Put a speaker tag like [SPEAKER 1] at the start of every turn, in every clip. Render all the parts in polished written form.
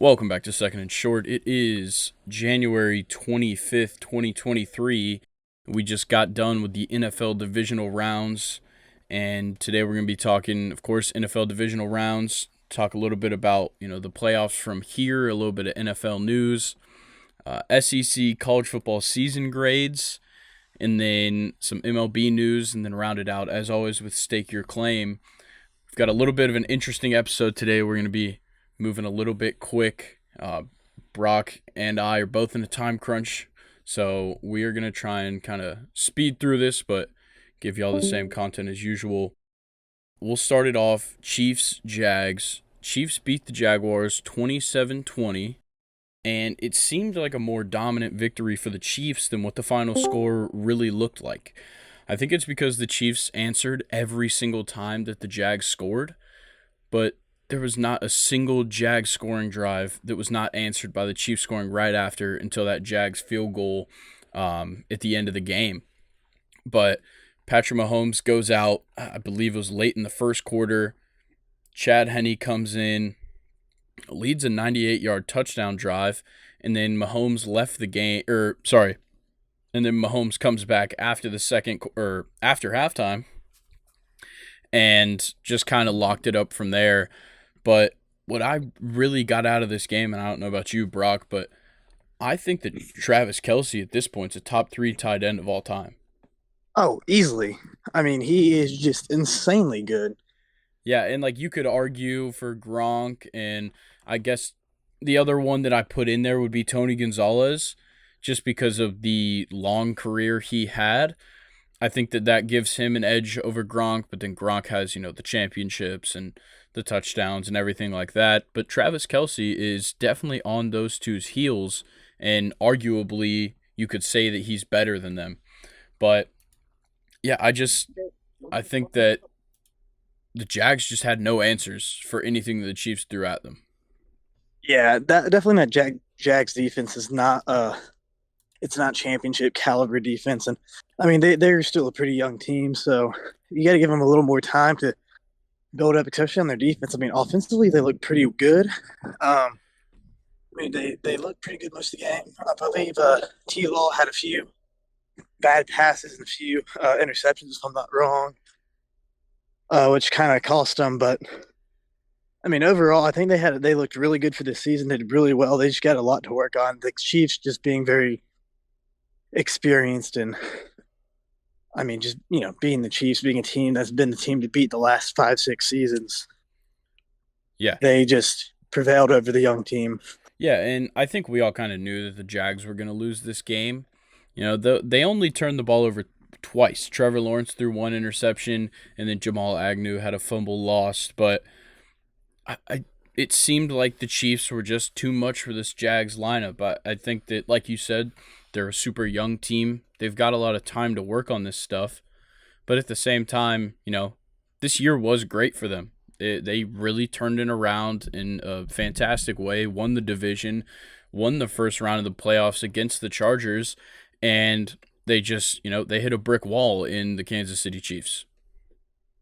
[SPEAKER 1] Welcome back to Second and Short. It is January 25th, 2023. We just got done with the NFL divisional rounds, and today we're going to be talking, of course, NFL divisional rounds, talk a little bit about, the playoffs from here, a little bit of NFL news, SEC college football season grades, and then some MLB news, and then round it out, as always, with Stake Your Claim. We've got a little bit of an interesting episode today. We're going to be moving a little bit quick. Brock and I are both in a time crunch, so we are going to try and kind of speed through this, but give y'all the same content as usual. We'll start it off Chiefs-Jags. Chiefs beat the Jaguars 27-20, and it seemed like a more dominant victory for the Chiefs than what the final score really looked like. I think it's because the Chiefs answered every single time that the Jags scored, but there was not a single Jags scoring drive that was not answered by the Chiefs scoring right after until that Jags field goal at the end of the game. But Patrick Mahomes goes out, I believe it was late in the first quarter. Chad Henne comes in, leads a 98-yard touchdown drive, and then Mahomes left the game, and then Mahomes comes back after after halftime and just kind of locked it up from there. But what I really got out of this game, and I don't know about you, Brock, but I think that Travis Kelce at this point is a top 3 tight end of all time.
[SPEAKER 2] Oh, easily. I mean, he is just insanely good.
[SPEAKER 1] Yeah, and you could argue for Gronk, and I guess the other one that I put in there would be Tony Gonzalez, just because of the long career he had. I think that gives him an edge over Gronk, but then Gronk has, the championships and the touchdowns and everything like that. But Travis Kelce is definitely on those two's heels, and arguably you could say that he's better than them. But yeah, I think that the Jags just had no answers for anything that the Chiefs threw at them.
[SPEAKER 2] Yeah, that definitely that Jags defense is not it's not championship caliber defense, and I mean they're still a pretty young team, so you got to give them a little more time to build up, especially on their defense. I mean, offensively they look pretty good. I mean they look pretty good most of the game. I believe T. Law had a few bad passes and a few interceptions, if I'm not wrong, which kind of cost them, but I mean, overall, I think they looked really good for this season. They did really well. They just got a lot to work on. The Chiefs just being very experienced, and I mean, just being the Chiefs, being a team that's been the team to beat the last 5-6 seasons.
[SPEAKER 1] Yeah.
[SPEAKER 2] They just prevailed over the young team.
[SPEAKER 1] Yeah, and I think we all kind of knew that the Jags were going to lose this game. They only turned the ball over twice. Trevor Lawrence threw one interception, and then Jamal Agnew had a fumble lost, but it seemed like the Chiefs were just too much for this Jags lineup. I think that, like you said, they're a super young team. They've got a lot of time to work on this stuff. But at the same time, this year was great for them. They really turned it around in a fantastic way, won the division, won the first round of the playoffs against the Chargers, and they just, they hit a brick wall in the Kansas City Chiefs.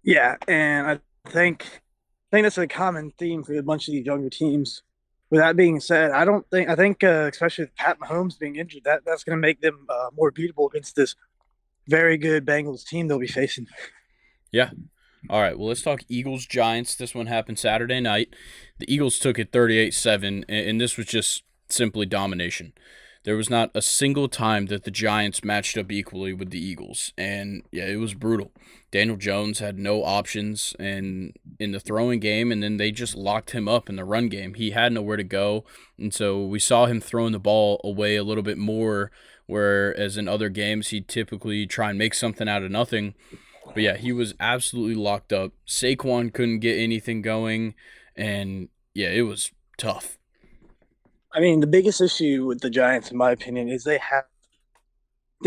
[SPEAKER 2] Yeah, and I think that's a common theme for a bunch of these younger teams. With that being said, I think especially with Pat Mahomes being injured, that's going to make them more beatable against this very good Bengals team they'll be facing.
[SPEAKER 1] Yeah. All right, well, let's talk Eagles-Giants. This one happened Saturday night. The Eagles took it 38-7, and this was just simply domination. There was not a single time that the Giants matched up equally with the Eagles, and yeah, it was brutal. Daniel Jones had no options in the throwing game, and then they just locked him up in the run game. He had nowhere to go, and so we saw him throwing the ball away a little bit more, whereas in other games he'd typically try and make something out of nothing. But yeah, he was absolutely locked up. Saquon couldn't get anything going, and yeah, it was tough.
[SPEAKER 2] I mean, the biggest issue with the Giants, in my opinion, is they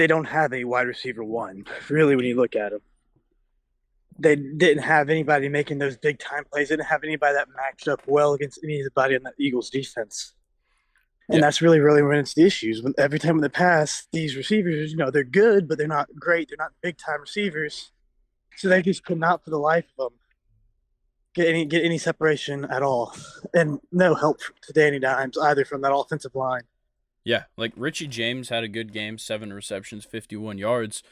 [SPEAKER 2] don't have a wide receiver one. Really, when you look at them, they didn't have anybody making those big time plays. They didn't have anybody that matched up well against anybody in the Eagles defense. And
[SPEAKER 1] Yeah,
[SPEAKER 2] that's really when it's the issues. Every time when they pass, these receivers, they're good, but they're not great. They're not big time receivers. So they just could not for the life of them get any separation at all, and no help to Danny Dimes either from that offensive line.
[SPEAKER 1] Yeah, like Richie James had a good game, 7 receptions, 51 yards,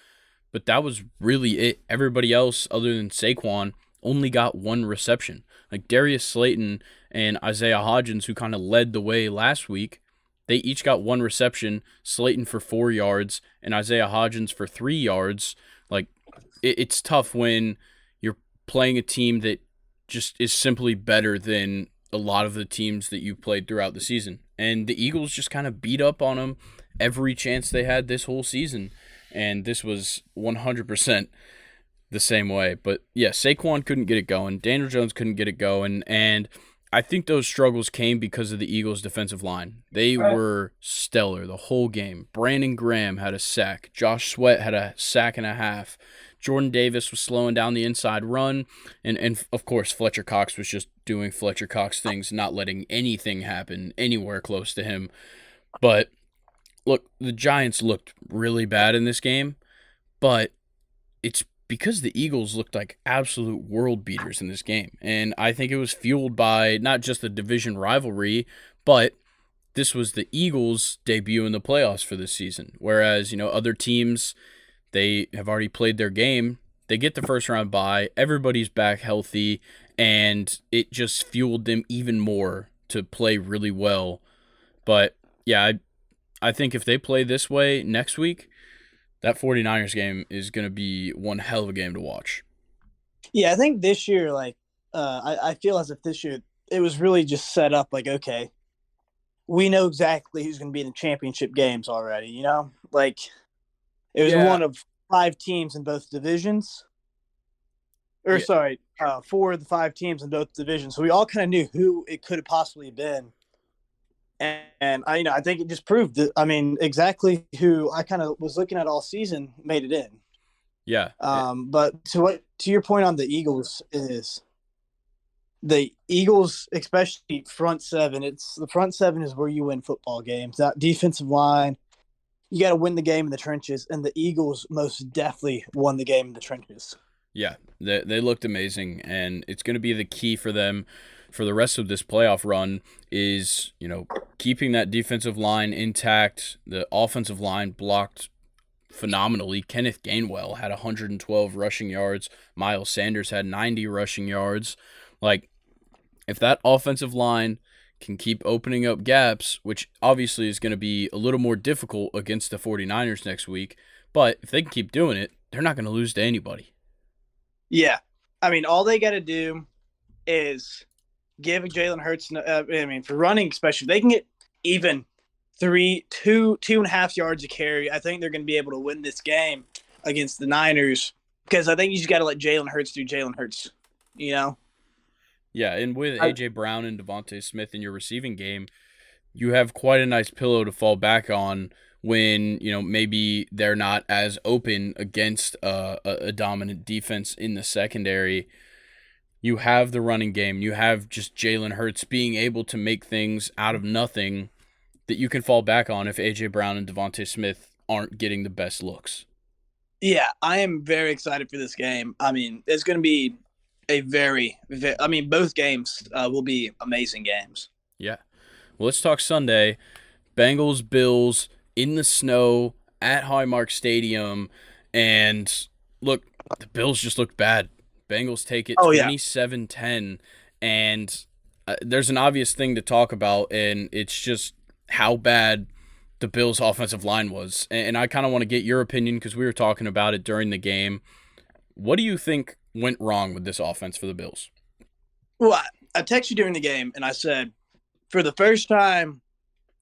[SPEAKER 1] but that was really it. Everybody else, other than Saquon, only got 1 reception. Like Darius Slayton and Isaiah Hodgins, who kind of led the way last week, they each got 1 reception. Slayton for 4 yards and Isaiah Hodgins for 3 yards. Like it's tough when you're playing a team that just is simply better than a lot of the teams that you played throughout the season. And the Eagles just kind of beat up on them every chance they had this whole season. And this was 100% the same way. But yeah, Saquon couldn't get it going. Daniel Jones couldn't get it going. And I think those struggles came because of the Eagles' defensive line. They were stellar the whole game. Brandon Graham had a sack. Josh Sweat had a sack and a half. Jordan Davis was slowing down the inside run. And of course, Fletcher Cox was just doing Fletcher Cox things, not letting anything happen anywhere close to him. But look, the Giants looked really bad in this game, but it's because the Eagles looked like absolute world beaters in this game. And I think it was fueled by not just the division rivalry, but this was the Eagles' debut in the playoffs for this season. Whereas, other teams, they have already played their game. They get the first round bye. Everybody's back healthy, and it just fueled them even more to play really well. But yeah, I think if they play this way next week, that 49ers game is going to be one hell of a game to watch.
[SPEAKER 2] Yeah, I think this year, I feel as if this year it was really just set up like, okay, we know exactly who's going to be in the championship games already. Like it was
[SPEAKER 1] Yeah,
[SPEAKER 2] one of 5 teams in both divisions, or
[SPEAKER 1] yeah,
[SPEAKER 2] sorry, 4 of the 5 teams in both divisions. So we all kind of knew who it could have possibly been. And I think it just proved that. I mean, exactly who I kind of was looking at all season made it in.
[SPEAKER 1] yeah.
[SPEAKER 2] But to your point on the Eagles is the Eagles, especially front seven. It's the front seven is where you win football games. That defensive line, you got to win the game in the trenches, and the Eagles most definitely won the game in the trenches.
[SPEAKER 1] Yeah, they looked amazing, and it's going to be the key for them for the rest of this playoff run is, keeping that defensive line intact. The offensive line blocked phenomenally. Kenneth Gainwell had 112 rushing yards. Miles Sanders had 90 rushing yards. Like, if that offensive line can keep opening up gaps, which obviously is going to be a little more difficult against the 49ers next week, but if they can keep doing it, they're not going to lose to anybody.
[SPEAKER 2] Yeah, I mean, all they got to do is give Jalen Hurts. I mean, for running, especially, they can get even 2.5 yards a carry. I think they're going to be able to win this game against the Niners because I think you just got to let Jalen Hurts do Jalen Hurts. You know,
[SPEAKER 1] Yeah, and with
[SPEAKER 2] I,
[SPEAKER 1] A.J. Brown and Devontae Smith in your receiving game, you have quite a nice pillow to fall back on when, maybe they're not as open against a dominant defense in the secondary. You have the running game. You have just Jalen Hurts being able to make things out of nothing that you can fall back on if A.J. Brown and Devontae Smith aren't getting the best looks.
[SPEAKER 2] yeah, I am very excited for this game. I mean, it's going to be I mean, both games will be amazing games.
[SPEAKER 1] Yeah. Well, let's talk Sunday. Bengals, Bills in the snow at Highmark Stadium. And look, the Bills just looked bad. Bengals take it
[SPEAKER 2] Oh yeah,
[SPEAKER 1] 27-10. And there's an obvious thing to talk about, and it's just how bad the Bills' offensive line was. And I kind of want to get your opinion because we were talking about it during the game. What do you think went wrong with this offense for the Bills?
[SPEAKER 2] well, I texted you during the game and I said, for the first time,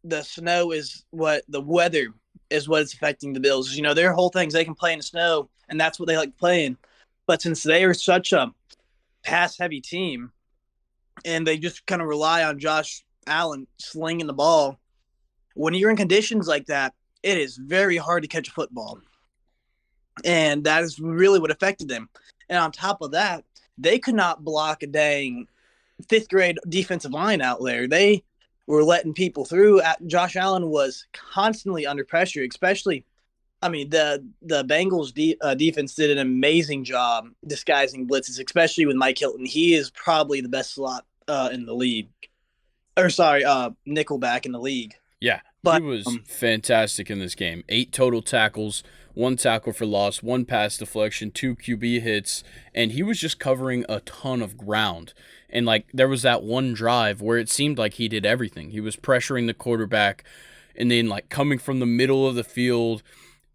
[SPEAKER 2] the snow is what the weather is what is affecting the Bills. Their whole thing is they can play in the snow, and that's what they like playing. But since they are such a pass heavy team and they just kind of rely on Josh Allen slinging the ball, when you're in conditions like that, it is very hard to catch a football. And that is really what affected them. And on top of that, they could not block a dang fifth grade defensive line out there. They were letting people through. Josh Allen was constantly under pressure, especially I mean, the Bengals defense did an amazing job disguising blitzes, especially with Mike Hilton. He is probably the best slot in the league, or sorry, nickelback in the league.
[SPEAKER 1] Yeah, he
[SPEAKER 2] But
[SPEAKER 1] was fantastic in this game. 8 total tackles, 1 tackle for loss, 1 pass deflection, 2 QB hits, and he was just covering a ton of ground. And like there was that one drive where it seemed like he did everything. He was pressuring the quarterback and then like coming from the middle of the field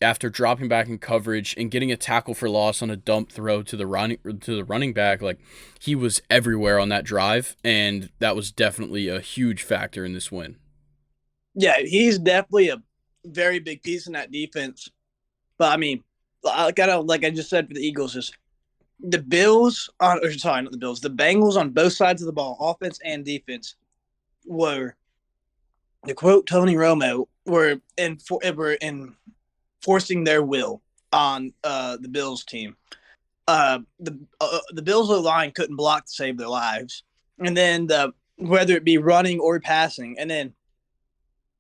[SPEAKER 1] after dropping back in coverage and getting a tackle for loss on a dump throw to the running back. Like he was everywhere on that drive, and that was definitely a huge factor in this win.
[SPEAKER 2] yeah, he's definitely a very big piece in that defense. But I mean, kind of like I just said for the Eagles, is the Bills on, or sorry, not the Bills, the Bengals on both sides of the ball, offense and defense, were, to quote Tony Romo, were enforcing their will on the Bills team. The Bills' line couldn't block to save their lives, and then whether it be running or passing, and then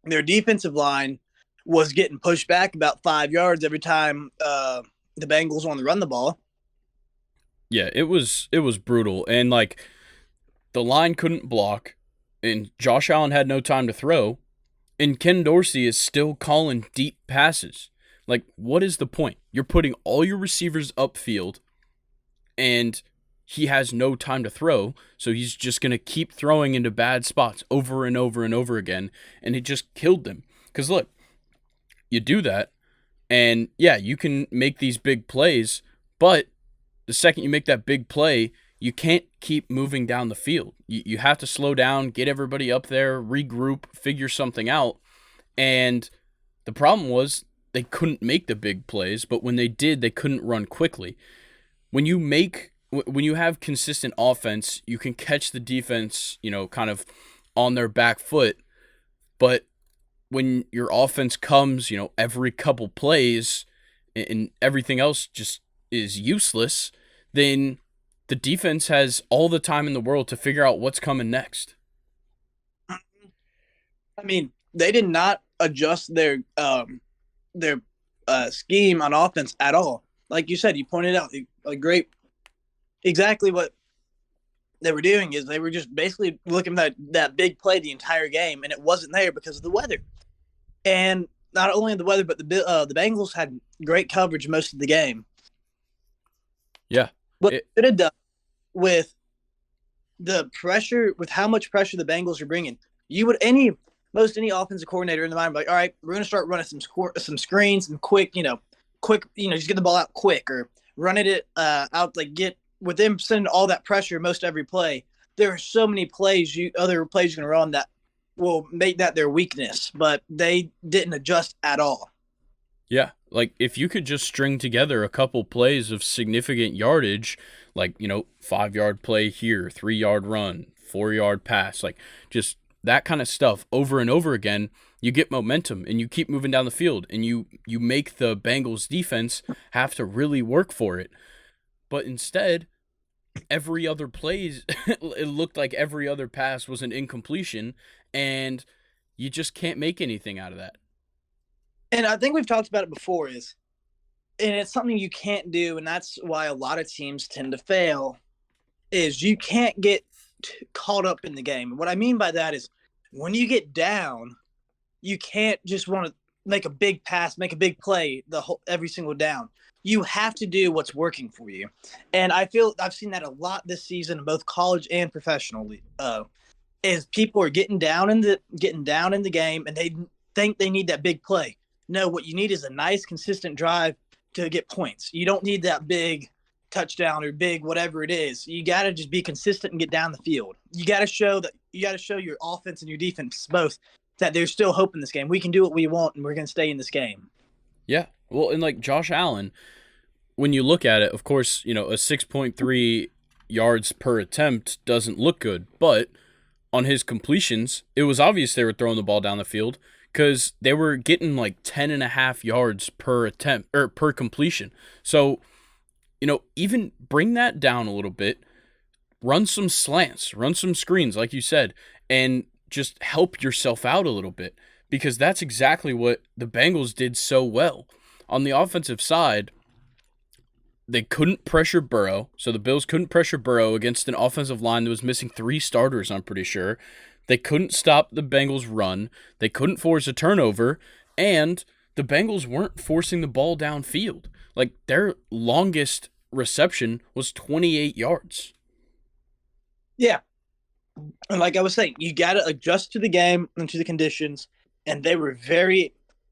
[SPEAKER 2] their defensive line was getting pushed back about 5 yards every time the Bengals wanted to run the ball.
[SPEAKER 1] Yeah, it was brutal, and like the line couldn't block, and Josh Allen had no time to throw, and Ken Dorsey is still calling deep passes. Like, what is the point? You're putting all your receivers upfield, and he has no time to throw, so he's just gonna keep throwing into bad spots over and over and over again, and it just killed them. Because look, you do that, and yeah, you can make these big plays, but the second you make that big play, you can't keep moving down the field. You have to slow down, get everybody up there, regroup, figure something out. And the problem was they couldn't make the big plays, but when they did, they couldn't run quickly. When you have consistent offense, you can catch the defense, kind of on their back foot. But when your offense comes, every couple plays and everything else just is useless, then the defense has all the time in the world to figure out what's coming next.
[SPEAKER 2] I mean, they did not adjust their scheme on offense at all. Like you said, you pointed out a great exactly what they were doing is they were just basically looking at that big play the entire game, and it wasn't there because of the weather. And not only the weather, but the Bengals had great coverage most of the game.
[SPEAKER 1] Yeah.
[SPEAKER 2] What it should have done with the pressure, with how much pressure the Bengals are bringing, you would any offensive coordinator in the mind be like, all right, we're going to start running some screens and quick, just get the ball out quick or running it out, like get with them sending all that pressure most every play. There are so many other plays you can run that will make that their weakness, but they didn't adjust at all.
[SPEAKER 1] Yeah, like if you could just string together a couple plays of significant yardage, like, 5-yard play here, 3-yard run, 4-yard pass, like just that kind of stuff over and over again, you get momentum and you keep moving down the field and you make the Bengals defense have to really work for it. But instead, every other plays, it looked like every other pass was an incompletion, and you just can't make anything out of that.
[SPEAKER 2] And I think we've talked about it before and it's something you can't do, and that's why a lot of teams tend to fail, is you can't get caught up in the game. What I mean by that is when you get down, you can't just want to make a big pass, make a big play every single down. You have to do what's working for you. And I feel I've seen that a lot this season, both college and professionally, is people are getting down in the game and they think they need that big play. No, what you need is a nice, consistent drive to get points. You don't need that big touchdown or big whatever it is. You got to just be consistent and get down the field. You got to show your offense and your defense both that there's still hope in this game. We can do what we want, and we're going to stay in this game.
[SPEAKER 1] Yeah. Well, and like Josh Allen, when you look at it, of course, a 6.3 yards per attempt doesn't look good, but on his completions, it was obvious they were throwing the ball down the field because they were getting like 10.5 yards per attempt or per completion. So, even bring that down a little bit, run some slants, run some screens, like you said, and just help yourself out a little bit, because that's exactly what the Bengals did so well. On the offensive side, they couldn't pressure Burrow, so the Bills couldn't pressure Burrow against an offensive line that was missing 3 starters, I'm pretty sure. They couldn't stop the Bengals' run. They couldn't force a turnover, and the Bengals weren't forcing the ball downfield. Like, their longest reception was 28 yards.
[SPEAKER 2] Yeah. And like I was saying, you got to adjust to the game and to the conditions. And they were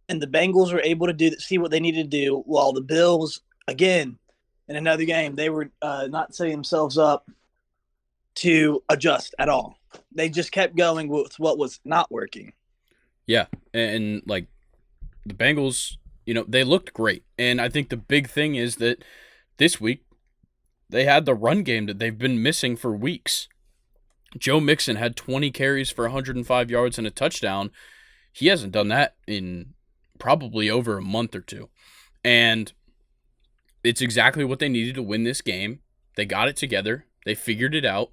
[SPEAKER 2] and the Bengals were able to see what they needed to do, while the Bills, again, in another game, they were not setting themselves up to adjust at all. They just kept going with what was not working.
[SPEAKER 1] Yeah, and like the Bengals, they looked great. And I think the big thing is that this week they had the run game that they've been missing for weeks. Joe Mixon had 20 carries for 105 yards and a touchdown. He hasn't done that in probably over a month or two. And it's exactly what they needed to win this game. They got it together. They figured it out.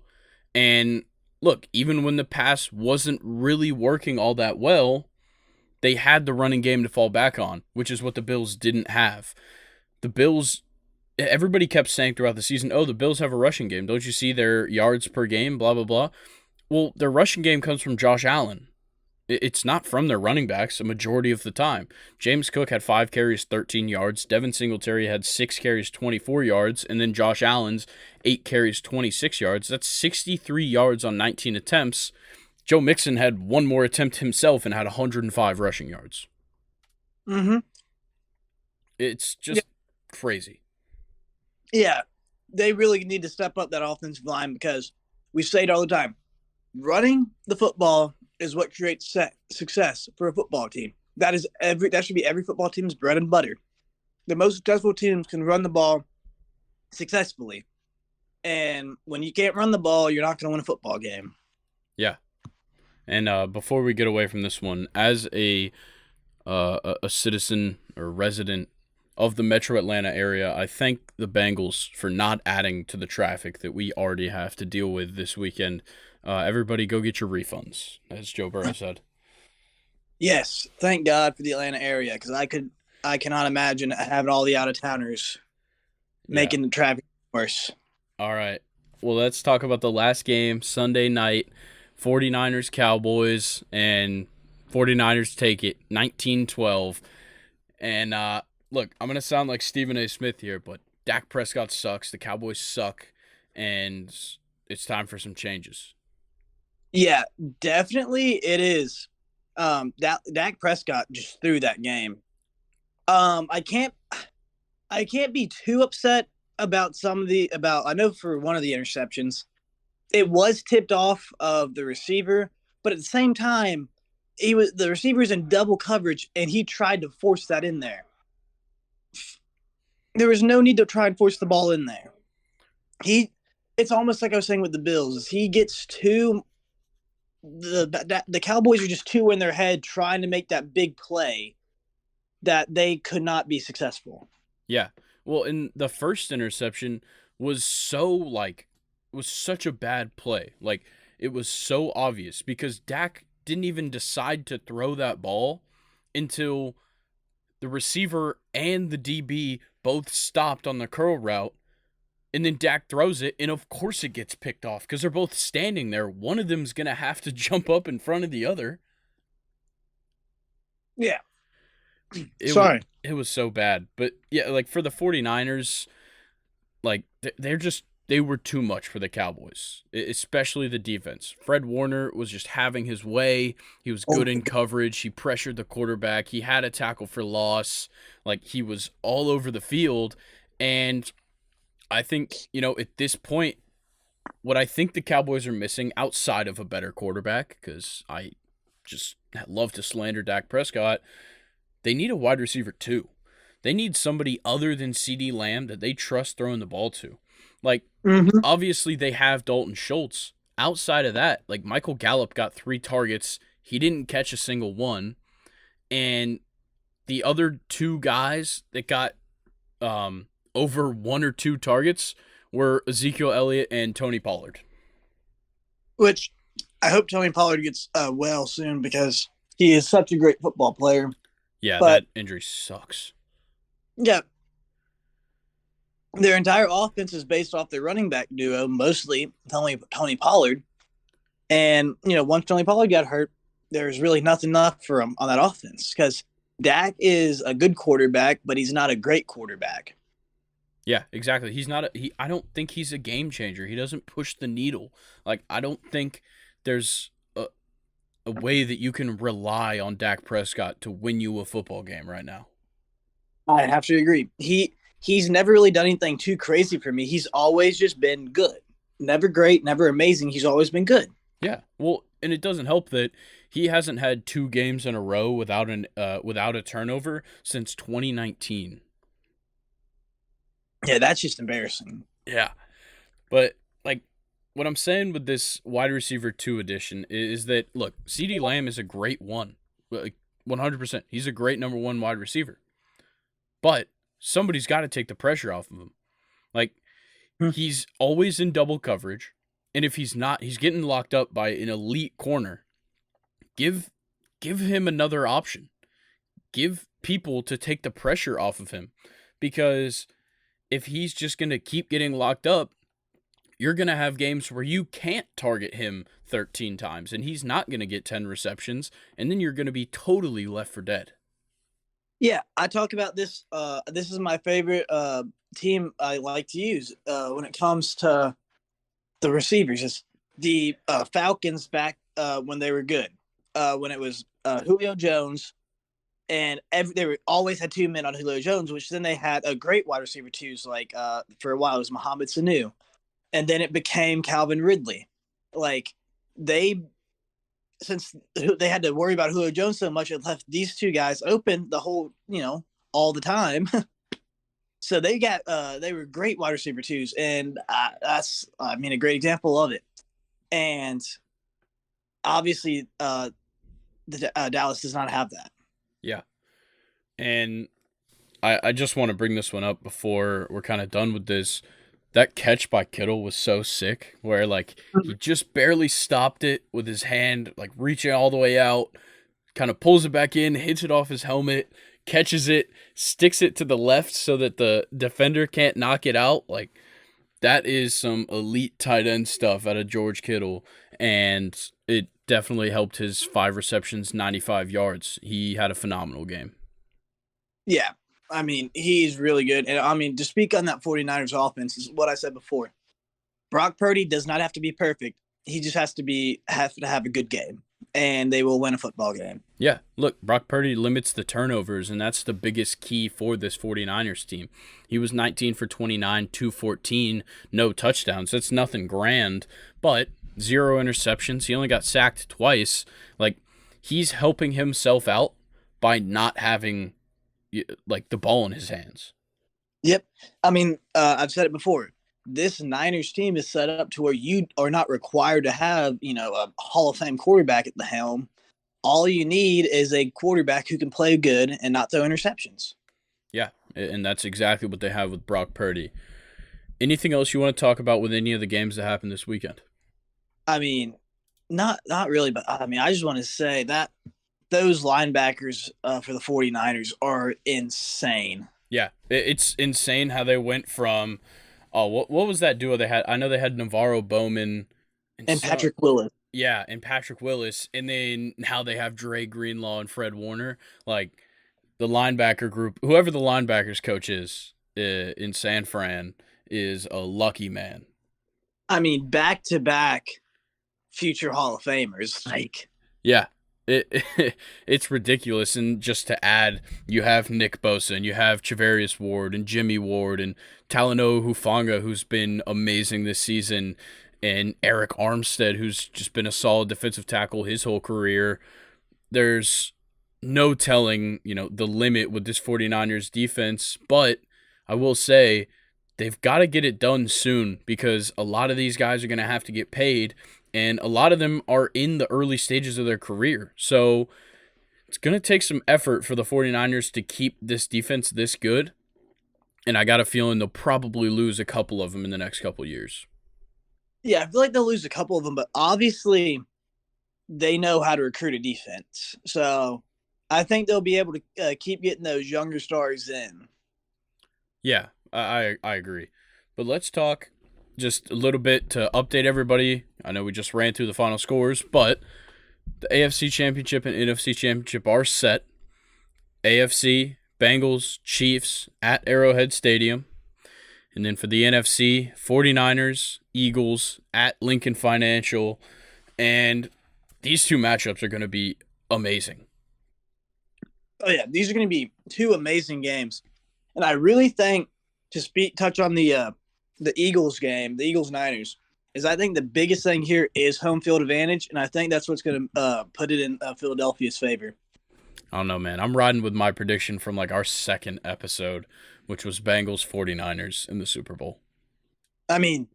[SPEAKER 1] And look, even when the pass wasn't really working all that well, they had the running game to fall back on, which is what the Bills didn't have. The Bills, everybody kept saying throughout the season, oh, the Bills have a rushing game. Don't you see their yards per game, blah, blah, blah. Well, their rushing game comes from Josh Allen. It's not from their running backs a majority of the time. James Cook had 5 carries, 13 yards. Devin Singletary had 6 carries, 24 yards. And then Josh Allen's 8 carries, 26 yards. That's 63 yards on 19 attempts. Joe Mixon had one more attempt himself and had 105 rushing yards.
[SPEAKER 2] Mm-hmm.
[SPEAKER 1] It's just crazy.
[SPEAKER 2] Yeah, they really need to step up that offensive line, because we say it all the time. Running the football is what creates success for a football team. That should be every football team's bread and butter. The most successful teams can run the ball successfully. And when you can't run the ball, you're not going to win a football game.
[SPEAKER 1] Yeah. And before we get away from this one, as a citizen or resident of the Metro Atlanta area, I thank the Bengals for not adding to the traffic that we already have to deal with this weekend. Everybody go get your refunds, as Joe Burrow said.
[SPEAKER 2] Yes, thank God for the Atlanta area, because I cannot imagine having all the out-of-towners making the traffic worse.
[SPEAKER 1] All right. Well, let's talk about the last game, Sunday night, 49ers Cowboys, and 49ers take it 19-12. And look, I'm going to sound like Stephen A. Smith here, but Dak Prescott sucks, the Cowboys suck, and it's time for some changes.
[SPEAKER 2] Yeah, definitely it is. Dak Prescott just threw that game. I can't be too upset about I know for one of the interceptions, it was tipped off of the receiver, but at the same time, the receiver's in double coverage and he tried to force that in there. There was no need to try and force the ball in there. It's almost like I was saying with the Bills. He gets too. The Cowboys are just too in their head trying to make that big play that they could not be successful.
[SPEAKER 1] Yeah. Well, in the first interception was such a bad play. Like, it was so obvious because Dak didn't even decide to throw that ball until the receiver and the DB both stopped on the curl route. And then Dak throws it, and of course it gets picked off because they're both standing there. One of them's going to have to jump up in front of the other.
[SPEAKER 2] Yeah.
[SPEAKER 1] It was so bad. But, yeah, like for the 49ers, like they were too much for the Cowboys, especially the defense. Fred Warner was just having his way. He was good in coverage. He pressured the quarterback. He had a tackle for loss. Like, he was all over the field. And I think, at this point, what I think the Cowboys are missing outside of a better quarterback, because I just love to slander Dak Prescott, they need a wide receiver too. They need somebody other than CeeDee Lamb that they trust throwing the ball to. Like, Obviously they have Dalton Schultz. Outside of that, like, Michael Gallup got 3 targets. He didn't catch a single one. And the other 2 guys that got over 1 or 2 targets were Ezekiel Elliott and Tony Pollard.
[SPEAKER 2] Which I hope Tony Pollard gets well soon, because he is such a great football player.
[SPEAKER 1] Yeah, but that injury sucks.
[SPEAKER 2] Yeah, their entire offense is based off their running back duo, mostly Tony Pollard. And once Tony Pollard got hurt, there's really nothing left for him on that offense because Dak is a good quarterback, but he's not a great quarterback.
[SPEAKER 1] Yeah, exactly. He's not he I don't think he's a game changer. He doesn't push the needle. Like I don't think there's a way that you can rely on Dak Prescott to win you a football game right now.
[SPEAKER 2] I have to agree. He's never really done anything too crazy for me. He's always just been good. Never great, never amazing. He's always been good.
[SPEAKER 1] Yeah. Well, and it doesn't help that he hasn't had 2 games in a row without a turnover since 2019.
[SPEAKER 2] Yeah, that's just embarrassing.
[SPEAKER 1] Yeah. But like what I'm saying with this wide receiver 2 edition is that look, CeeDee Lamb is a great one. Like 100%. He's a great number 1 wide receiver. But somebody's got to take the pressure off of him. Like he's always in double coverage, and if he's not, he's getting locked up by an elite corner. Give him another option. Give people to take the pressure off of him, because if he's just going to keep getting locked up, you're going to have games where you can't target him 13 times and he's not going to get 10 receptions, and then you're going to be totally left for dead.
[SPEAKER 2] Yeah, I talk about this. This is my favorite team I like to use when it comes to the receivers. It's the Falcons back when they were good. When it was Julio Jones, and always had 2 men on Julio Jones, which then they had a great wide receiver twos. Like for a while, it was Mohamed Sanu, and then it became Calvin Ridley. Like they since they had to worry about Julio Jones so much, it left these 2 guys open the whole, all the time. So they were great wide receiver twos, and that's a great example of it. And obviously, Dallas does not have that.
[SPEAKER 1] Yeah. And I just want to bring this one up before we're kind of done with this. That catch by Kittle was so sick, where like he just barely stopped it with his hand, like reaching all the way out, kind of pulls it back in, hits it off his helmet, catches it, sticks it to the left so that the defender can't knock it out. Like that is some elite tight end stuff out of George Kittle, and it definitely helped his 5 receptions, 95 yards. He had a phenomenal game.
[SPEAKER 2] Yeah. He's really good. And to speak on that 49ers offense is what I said before. Brock Purdy does not have to be perfect. He just has to have a good game, and they will win a football game.
[SPEAKER 1] Yeah, look, Brock Purdy limits the turnovers, and that's the biggest key for this 49ers team. He was 19 for 29, 214, no touchdowns. That's nothing grand, but 0 interceptions. He only got sacked twice. Like, he's helping himself out by not having like the ball in his hands.
[SPEAKER 2] Yep. I've said it before. This Niners team is set up to where you are not required to have, a Hall of Fame quarterback at the helm. All you need is a quarterback who can play good and not throw interceptions.
[SPEAKER 1] Yeah, and that's exactly what they have with Brock Purdy. Anything else you want to talk about with any of the games that happened this weekend?
[SPEAKER 2] Not really, but I just want to say that those linebackers for the 49ers are insane.
[SPEAKER 1] Yeah, it's insane how they went from what was that duo they had? I know they had Navarro Bowman
[SPEAKER 2] and Patrick Willis.
[SPEAKER 1] Yeah, and Patrick Willis, and then now they have Dre Greenlaw and Fred Warner. Like the linebacker group, whoever the linebackers coach is in San Fran is a lucky man.
[SPEAKER 2] Back to back future Hall of Famers. Like,
[SPEAKER 1] yeah, it's ridiculous. And just to add, you have Nick Bosa, and you have Charvarius Ward, and Jimmy Ward, and Talanoa Hufanga, who's been amazing this season, and Eric Armstead, who's just been a solid defensive tackle his whole career. There's no telling, the limit with this 49ers defense, but I will say they've got to get it done soon, because a lot of these guys are going to have to get paid, and a lot of them are in the early stages of their career. So it's going to take some effort for the 49ers to keep this defense this good, and I got a feeling they'll probably lose a couple of them in the next couple of years.
[SPEAKER 2] Yeah, I feel like they'll lose a couple of them, but obviously they know how to recruit a defense. So I think they'll be able to keep getting those younger stars in.
[SPEAKER 1] Yeah, I agree. But let's talk just a little bit to update everybody. I know we just ran through the final scores, but the AFC Championship and NFC Championship are set. AFC, Bengals, Chiefs at Arrowhead Stadium. And then for the NFC, 49ers, Eagles at Lincoln Financial. And these two matchups are going to be amazing.
[SPEAKER 2] Oh yeah, these are going to be two amazing games, and I really think to touch on the Eagles game, the Eagles Niners, is I think the biggest thing here is home field advantage, and I think that's what's going to put it in Philadelphia's favor.
[SPEAKER 1] I don't know, man. I'm riding with my prediction from like our second episode, which was Bengals 49ers in the Super Bowl.
[SPEAKER 2] I mean,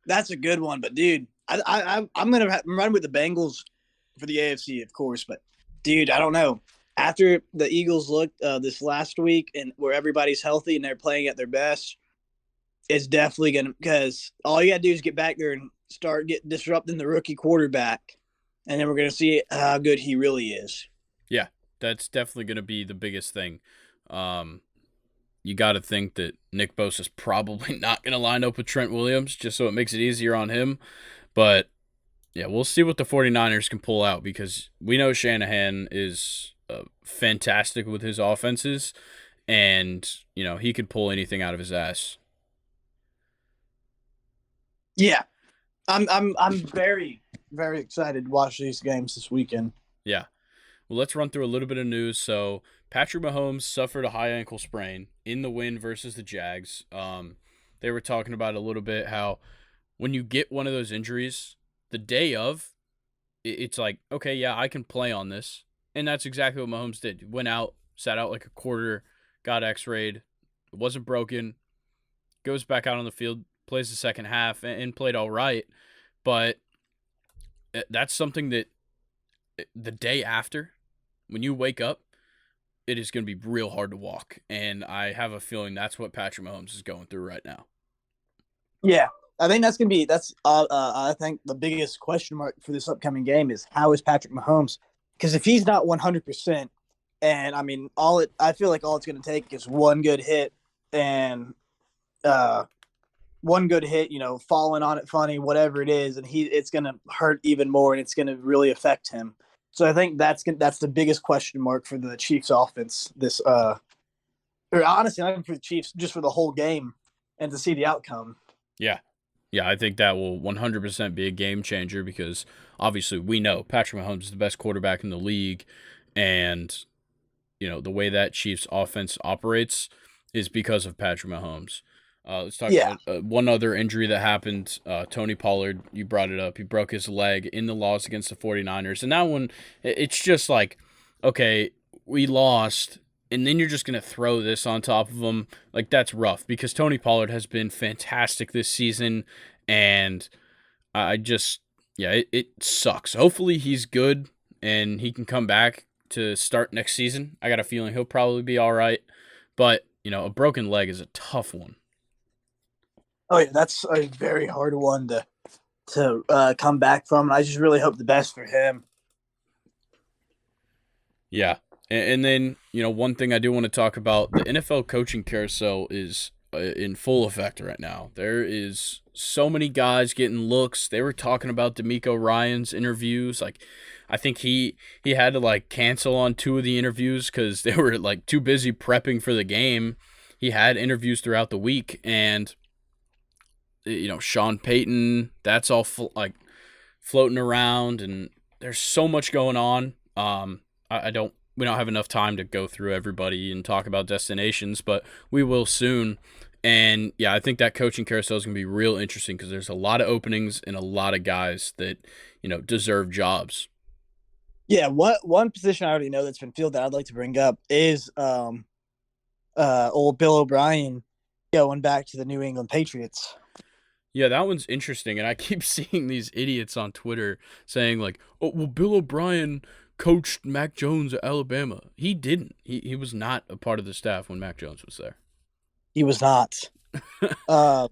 [SPEAKER 2] that's a good one, but dude, I'm running with the Bengals for the AFC, of course, but dude, I don't know. After the Eagles looked this last week and where everybody's healthy and they're playing at their best, it's definitely gonna, because all you gotta do is get back there and start disrupting the rookie quarterback, and then we're gonna see how good he really is.
[SPEAKER 1] Yeah, that's definitely going to be the biggest thing. You got to think that Nick Bosa's probably not going to line up with Trent Williams just so it makes it easier on him. But yeah, we'll see what the 49ers can pull out because we know Shanahan is fantastic with his offenses, and he could pull anything out of his ass.
[SPEAKER 2] Yeah, I'm very very excited to watch these games this weekend.
[SPEAKER 1] Yeah. Well, let's run through a little bit of news. So, Patrick Mahomes suffered a high ankle sprain in the win versus the Jags. They were talking about a little bit how when you get one of those injuries, the day of, it's like, okay, yeah, I can play on this. And that's exactly what Mahomes did. Went out, sat out like a quarter, got x-rayed, it wasn't broken, goes back out on the field, plays the second half, and played all right. But that's something that the day after, when you wake up, it is going to be real hard to walk. And I have a feeling that's what Patrick Mahomes is going through right now.
[SPEAKER 2] Yeah, I think I think the biggest question mark for this upcoming game is how is Patrick Mahomes? Because if he's not 100%, and I mean I feel like all it's going to take is one good hit and falling on it funny, whatever it is, and it's going to hurt even more, and it's going to really affect him. So I think that's the biggest question mark for the Chiefs offense. Or honestly, not even for the Chiefs, just for the whole game, and to see the outcome.
[SPEAKER 1] Yeah. Yeah, I think that will 100% be a game changer because obviously we know Patrick Mahomes is the best quarterback in the league, and the way that Chiefs offense operates is because of Patrick Mahomes. Let's talk about one other injury that happened. Tony Pollard, you brought it up. He broke his leg in the loss against the 49ers. And that one, it's just like, okay, we lost, and then you're just going to throw this on top of them. Like, that's rough because Tony Pollard has been fantastic this season. And it sucks. Hopefully he's good and he can come back to start next season. I got a feeling he'll probably be all right. But, a broken leg is a tough one.
[SPEAKER 2] Oh yeah, that's a very hard one to come back from. I just really hope the best for him.
[SPEAKER 1] Yeah, and then one thing I do want to talk about: the NFL coaching carousel is in full effect right now. There is so many guys getting looks. They were talking about DeMeco Ryans interviews. Like, I think he had to like cancel on 2 of the interviews because they were like too busy prepping for the game. He had interviews throughout the week, and Sean Payton, that's all floating around, and there's so much going on. We don't have enough time to go through everybody and talk about destinations, but we will soon. And yeah, I think that coaching carousel is going to be real interesting because there's a lot of openings and a lot of guys that, deserve jobs.
[SPEAKER 2] Yeah, one position I already know that's been filled that I'd like to bring up is old Bill O'Brien going back to the New England Patriots.
[SPEAKER 1] Yeah, that one's interesting, and I keep seeing these idiots on Twitter saying like, "Oh, well, Bill O'Brien coached Mac Jones at Alabama." He didn't. He was not a part of the staff when Mac Jones was there.
[SPEAKER 2] He was not. That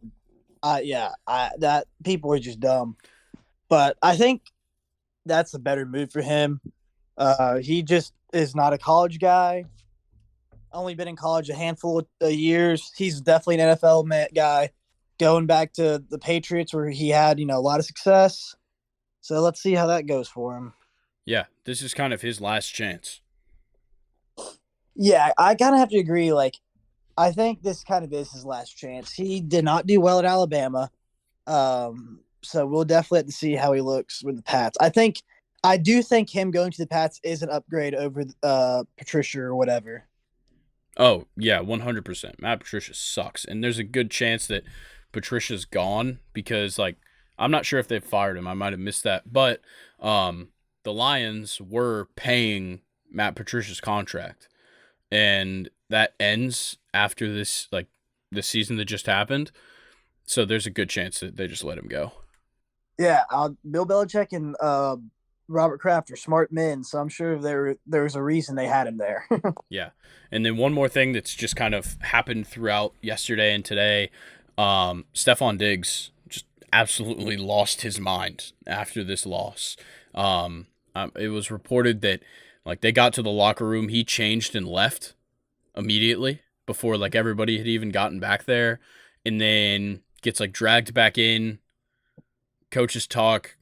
[SPEAKER 2] people are just dumb. But I think that's a better move for him. He just is not a college guy. only been in college a handful of years. He's definitely an NFL guy. Going back to the Patriots where he had, a lot of success. So let's see how that goes for him.
[SPEAKER 1] Yeah, this is kind of his last chance.
[SPEAKER 2] Yeah, I kind of have to agree. Like, I think this kind of is his last chance. He did not do well at Alabama. So we'll definitely have to see how he looks with the Pats. I do think him going to the Pats is an upgrade over Patricia or whatever.
[SPEAKER 1] Oh, yeah, 100%. Matt Patricia sucks. And there's a good chance that Patricia's gone because, like, I'm not sure if they've fired him. I might have missed that. But the Lions were paying Matt Patricia's contract. And that ends after this, like, the season that just happened. So there's a good chance that they just let him go.
[SPEAKER 2] Yeah, Bill Belichick and Robert Kraft are smart men, so I'm sure there's a reason they had him there.
[SPEAKER 1] Yeah. And then one more thing that's just kind of happened throughout yesterday and today. Stephon Diggs just absolutely lost his mind after this loss. It was reported that like they got to the locker room, he changed and left immediately before like everybody had even gotten back there, and then gets like dragged back in. Coaches talk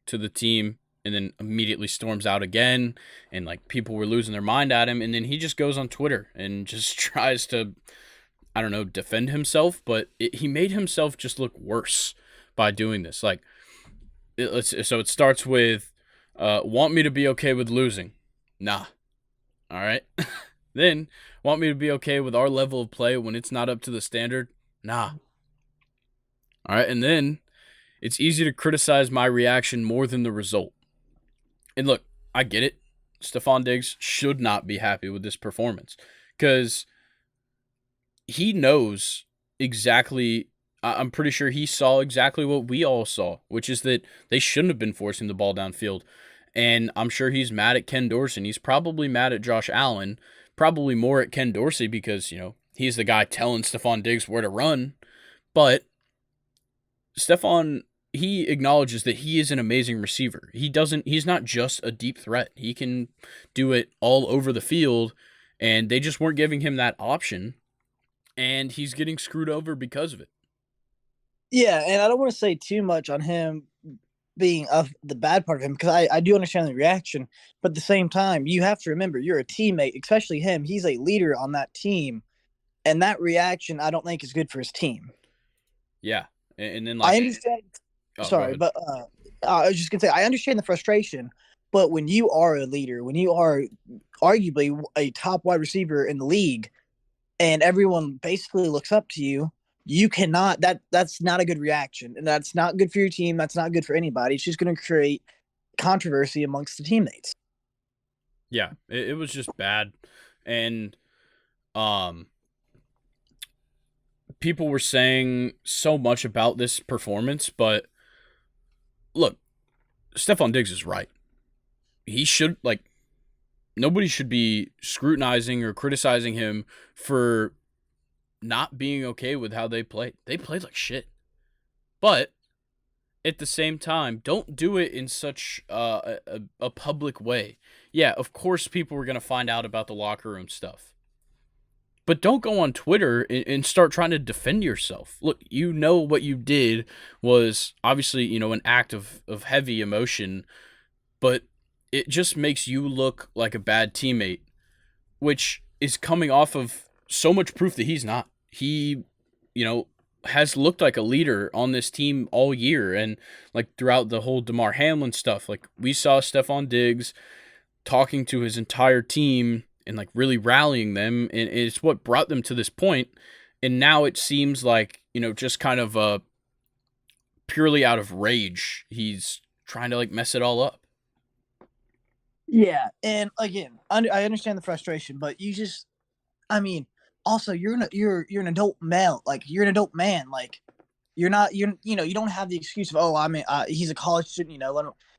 [SPEAKER 1] to the team, and then immediately storms out again, and like people were losing their mind at him, and then he just goes on Twitter and just tries to, I don't know, defend himself, but he made himself just look worse by doing this. Like, so it starts with, want me to be okay with losing? Nah. All right. Then, want me to be okay with our level of play when it's not up to the standard? Nah. All right. And then, it's easy to criticize my reaction more than the result. And look, I get it. Stephon Diggs should not be happy with this performance because he knows exactly. I'm pretty sure he saw exactly what we all saw, which is that they shouldn't have been forcing the ball downfield. And I'm sure he's mad at Ken Dorsey. He's probably mad at Josh Allen, probably more at Ken Dorsey because, he's the guy telling Stephon Diggs where to run. But Stephon, he acknowledges that he is an amazing receiver. He's not just a deep threat. He can do it all over the field, and they just weren't giving him that option, and he's getting screwed over because of it.
[SPEAKER 2] Yeah, and I don't want to say too much on him being the bad part of him because I do understand the reaction, but at the same time, you have to remember you're a teammate, especially him. He's a leader on that team, and that reaction I don't think is good for his team.
[SPEAKER 1] Yeah, and then
[SPEAKER 2] I
[SPEAKER 1] like,
[SPEAKER 2] understand.
[SPEAKER 1] oh, go
[SPEAKER 2] Sorry,
[SPEAKER 1] ahead.
[SPEAKER 2] but I was just gonna say I understand the frustration, but when you are a leader, when you are arguably a top wide receiver in the league, and everyone basically looks up to you, you cannot. That's not a good reaction, and that's not good for your team. That's not good for anybody. It's just going to create controversy amongst the teammates.
[SPEAKER 1] Yeah, it was just bad, and um, people were saying so much about this performance, but look, Stephon Diggs is right. He should like nobody should be scrutinizing or criticizing him for not being okay with how they played. They played like shit. But at the same time, don't do it in such a public way. Yeah, of course people were going to find out about the locker room stuff. But don't go on Twitter and start trying to defend yourself. Look, you know what you did was obviously, an act of heavy emotion, but it just makes you look like a bad teammate, which is coming off of so much proof that he's not. He, has looked like a leader on this team all year and like throughout the whole DeMar Hamlin stuff. Like we saw Stephon Diggs talking to his entire team and like really rallying them, and it's what brought them to this point. And now it seems like, just kind of purely out of rage, he's trying to like mess it all up.
[SPEAKER 2] Yeah, and again, I understand the frustration, but I mean, also you're an adult male, like you're an adult man, like you're not you don't have the excuse of he's a college student,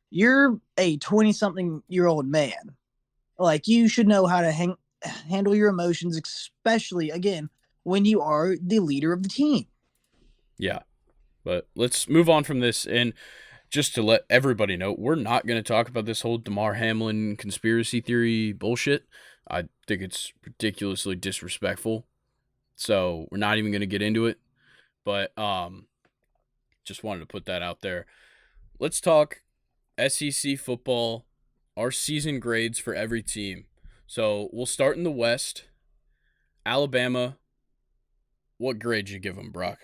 [SPEAKER 2] you're a 20-something-year-old man, like you should know how to handle your emotions, especially again when you are the leader of the team.
[SPEAKER 1] Yeah. But let's move on from this and just to let everybody know, we're not going to talk about this whole Damar Hamlin conspiracy theory bullshit. I think it's ridiculously disrespectful. So we're not even going to get into it. But just wanted to put that out there. Let's talk SEC football, our season grades for every team. So we'll start in the West. Alabama, what grade you give them, Brock?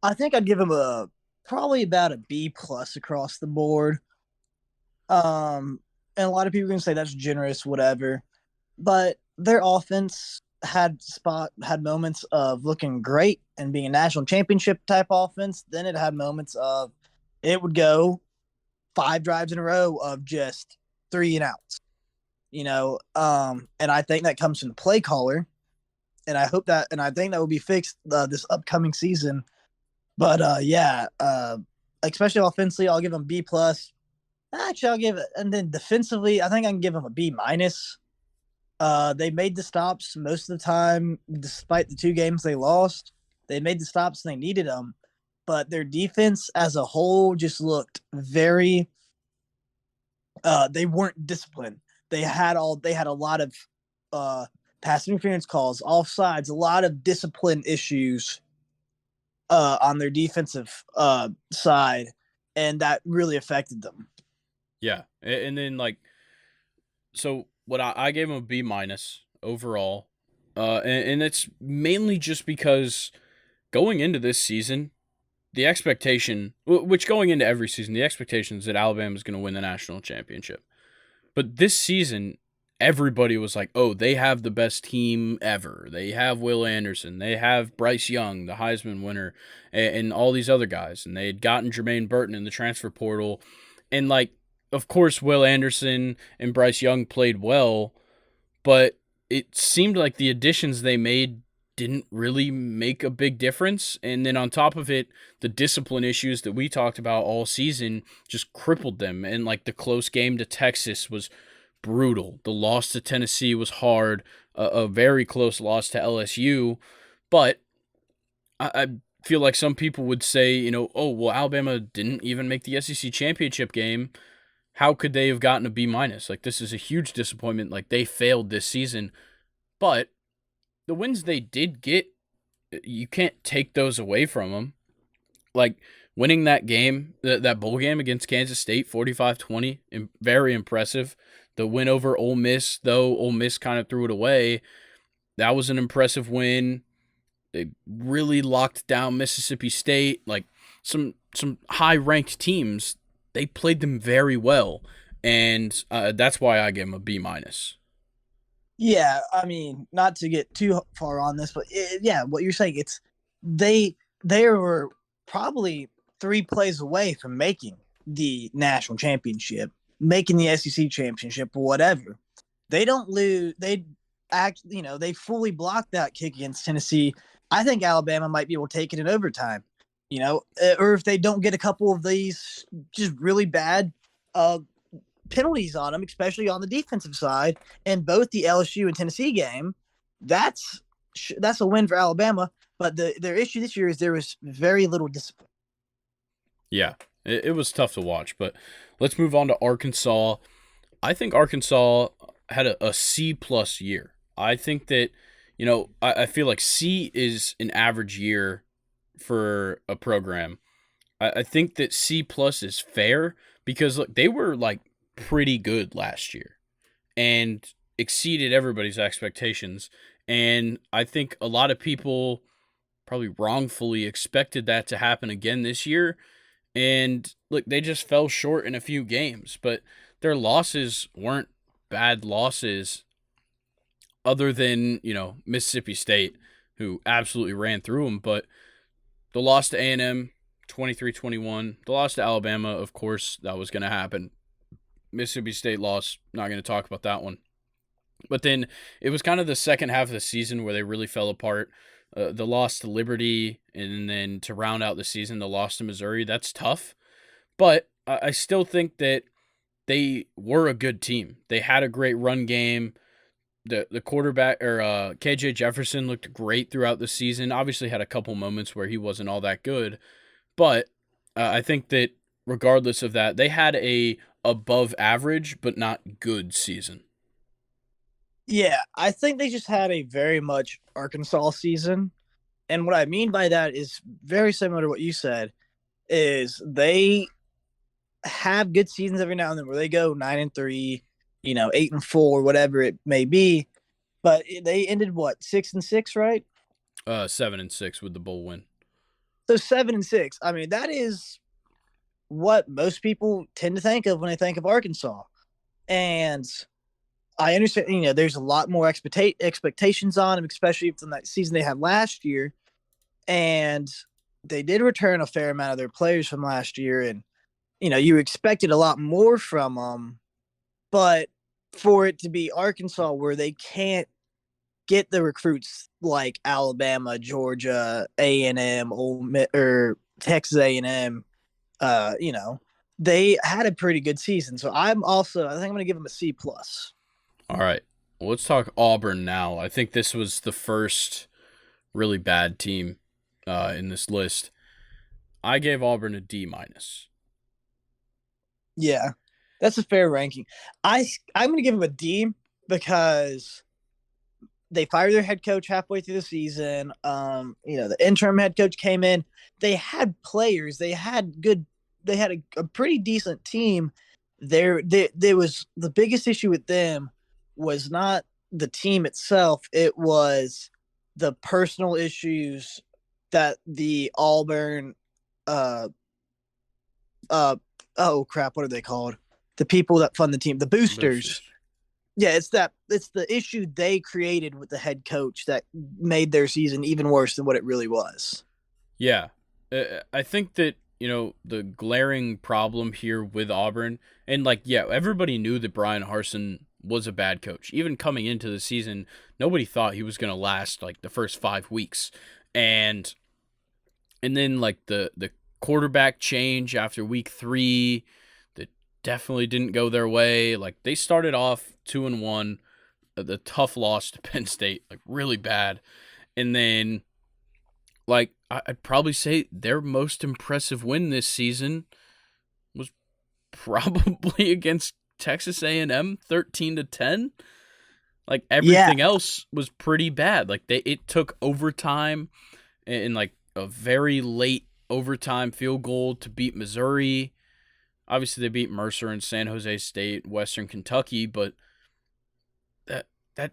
[SPEAKER 2] I think I'd give him a probably about a B plus across the board. And a lot of people can say that's generous, whatever. But their offense had moments of looking great and being a national championship type offense. Then it had moments of it would go 5 drives in a row of just 3 and outs. And I think that comes from the play caller, and I think that will be fixed this upcoming season. But especially offensively, I'll give them B plus. Actually, I'll give it, and then defensively, I think I can give them a B minus. They made the stops most of the time, despite the 2 games they lost. They made the stops and they needed them, but their defense as a whole just looked very. They weren't disciplined. They had a lot of pass interference calls, offsides, a lot of discipline issues on their defensive side, and that really affected them.
[SPEAKER 1] Yeah. And then, like, so what I gave them a B minus overall. And it's mainly just because going into this season, the expectation, which going into every season, the expectation is that Alabama is going to win the national championship. But this season, everybody was like, oh, they have the best team ever. They have Will Anderson. They have Bryce Young, the Heisman winner, and all these other guys. And they had gotten Jermaine Burton in the transfer portal. And, like, of course, Will Anderson and Bryce Young played well, but it seemed like the additions they made didn't really make a big difference. And then on top of it, the discipline issues that we talked about all season just crippled them. And like the close game to Texas was brutal. The loss to Tennessee was hard. A very close loss to LSU. But I feel like some people would say, oh, well, Alabama didn't even make the SEC championship game. How could they have gotten a B minus? Like, this is a huge disappointment. Like, they failed this season. But the wins they did get, you can't take those away from them. Like, winning that game, that bowl game against Kansas State, 45-20, very impressive. The win over Ole Miss, though Ole Miss kind of threw it away, that was an impressive win. They really locked down Mississippi State. Like, some high-ranked teams, they played them very well. And that's why I give them a B minus.
[SPEAKER 2] Yeah, I mean, not to get too far on this, but what you're saying, it's they were probably 3 plays away from making the national championship, making the SEC championship, or whatever. They don't lose. They fully blocked that kick against Tennessee. I think Alabama might be able to take it in overtime. Or if they don't get a couple of these just really bad penalties on them, especially on the defensive side, in both the LSU and Tennessee game, that's a win for Alabama. But their issue this year is there was very little discipline.
[SPEAKER 1] Yeah, it was tough to watch. But let's move on to Arkansas. I think Arkansas had a C plus year. I think that, I feel like C is an average year for a program. I think that C plus is fair because, look, they were like pretty good last year and exceeded everybody's expectations. And I think a lot of people probably wrongfully expected that to happen again this year. And look, they just fell short in a few games, but their losses weren't bad losses other than, Mississippi State, who absolutely ran through them. But the loss to A&M, 23-21. The loss to Alabama, of course, that was going to happen. Mississippi State loss, not going to talk about that one. But then it was kind of the second half of the season where they really fell apart. The loss to Liberty, and then to round out the season, the loss to Missouri. That's tough. But I still think that they were a good team. They had a great run game. The quarterback, or KJ Jefferson, looked great throughout the season. Obviously had a couple moments where he wasn't all that good. But I think that regardless of that, they had a above average but not good season.
[SPEAKER 2] Yeah, I think they just had a very much Arkansas season. And what I mean by that is very similar to what you said, is they have good seasons every now and then where they go 9-3, 8-4, whatever it may be. But they ended what, 6-6, right?
[SPEAKER 1] 7-6 with the bowl win.
[SPEAKER 2] So 7-6. I mean, that is what most people tend to think of when they think of Arkansas. And I understand, there's a lot more expectations on them, especially from that season they had last year. And they did return a fair amount of their players from last year. And, you expected a lot more from them. But for it to be Arkansas, where they can't get the recruits like Alabama, Georgia, A&M, or Texas A&M, uh, you know, they had a pretty good season. So I think I'm going to give them a C plus.
[SPEAKER 1] All right. Well, let's talk Auburn now. I think this was the first really bad team in this list. I gave Auburn a D minus.
[SPEAKER 2] Yeah, that's a fair ranking. I'm going to give them a D because they fired their head coach halfway through the season. The interim head coach came in. They had players. They had good. They had a pretty decent team. There was the biggest issue with them was not the team itself. It was the personal issues that the Auburn, uh, uh, oh crap, what are they called? The people that fund the team, the boosters.
[SPEAKER 1] Boosters.
[SPEAKER 2] Yeah, it's the issue they created with the head coach that made their season even worse than what it really was.
[SPEAKER 1] Yeah. I think that, the glaring problem here with Auburn, and like, yeah, everybody knew that Brian Harsin was a bad coach. Even coming into the season, nobody thought he was going to last like the first 5 weeks. And then like the quarterback change after week 3 that definitely didn't go their way. Like they started off 2-1, the tough loss to Penn State, like really bad. And then like I'd probably say their most impressive win this season was probably against Texas A&M, 13-10. Like
[SPEAKER 2] Yeah,
[SPEAKER 1] everything else was pretty bad. Like it took overtime and like a very late overtime field goal to beat Missouri. Obviously they beat Mercer and San Jose State, Western Kentucky, but that that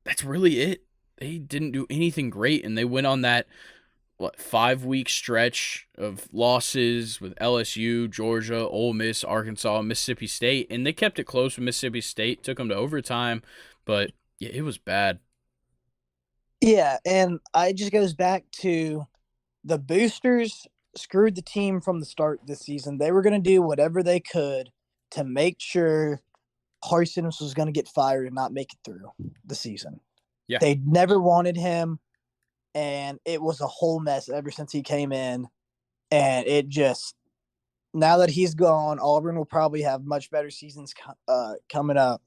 [SPEAKER 1] that's really it. They didn't do anything great, and they went on that 5 week stretch of losses with LSU, Georgia, Ole Miss, Arkansas, Mississippi State, and they kept it close with Mississippi State. Took them to overtime, but yeah, it was bad.
[SPEAKER 2] yeah, and it just goes back to the boosters screwed the team from the start this season. They were going to do whatever they could to make sure Parsons was going to get fired and not make it through the season.
[SPEAKER 1] Yeah,
[SPEAKER 2] They never wanted him, and it was a whole mess ever since he came in. And it just now that he's gone, Auburn will probably have much better seasons coming up.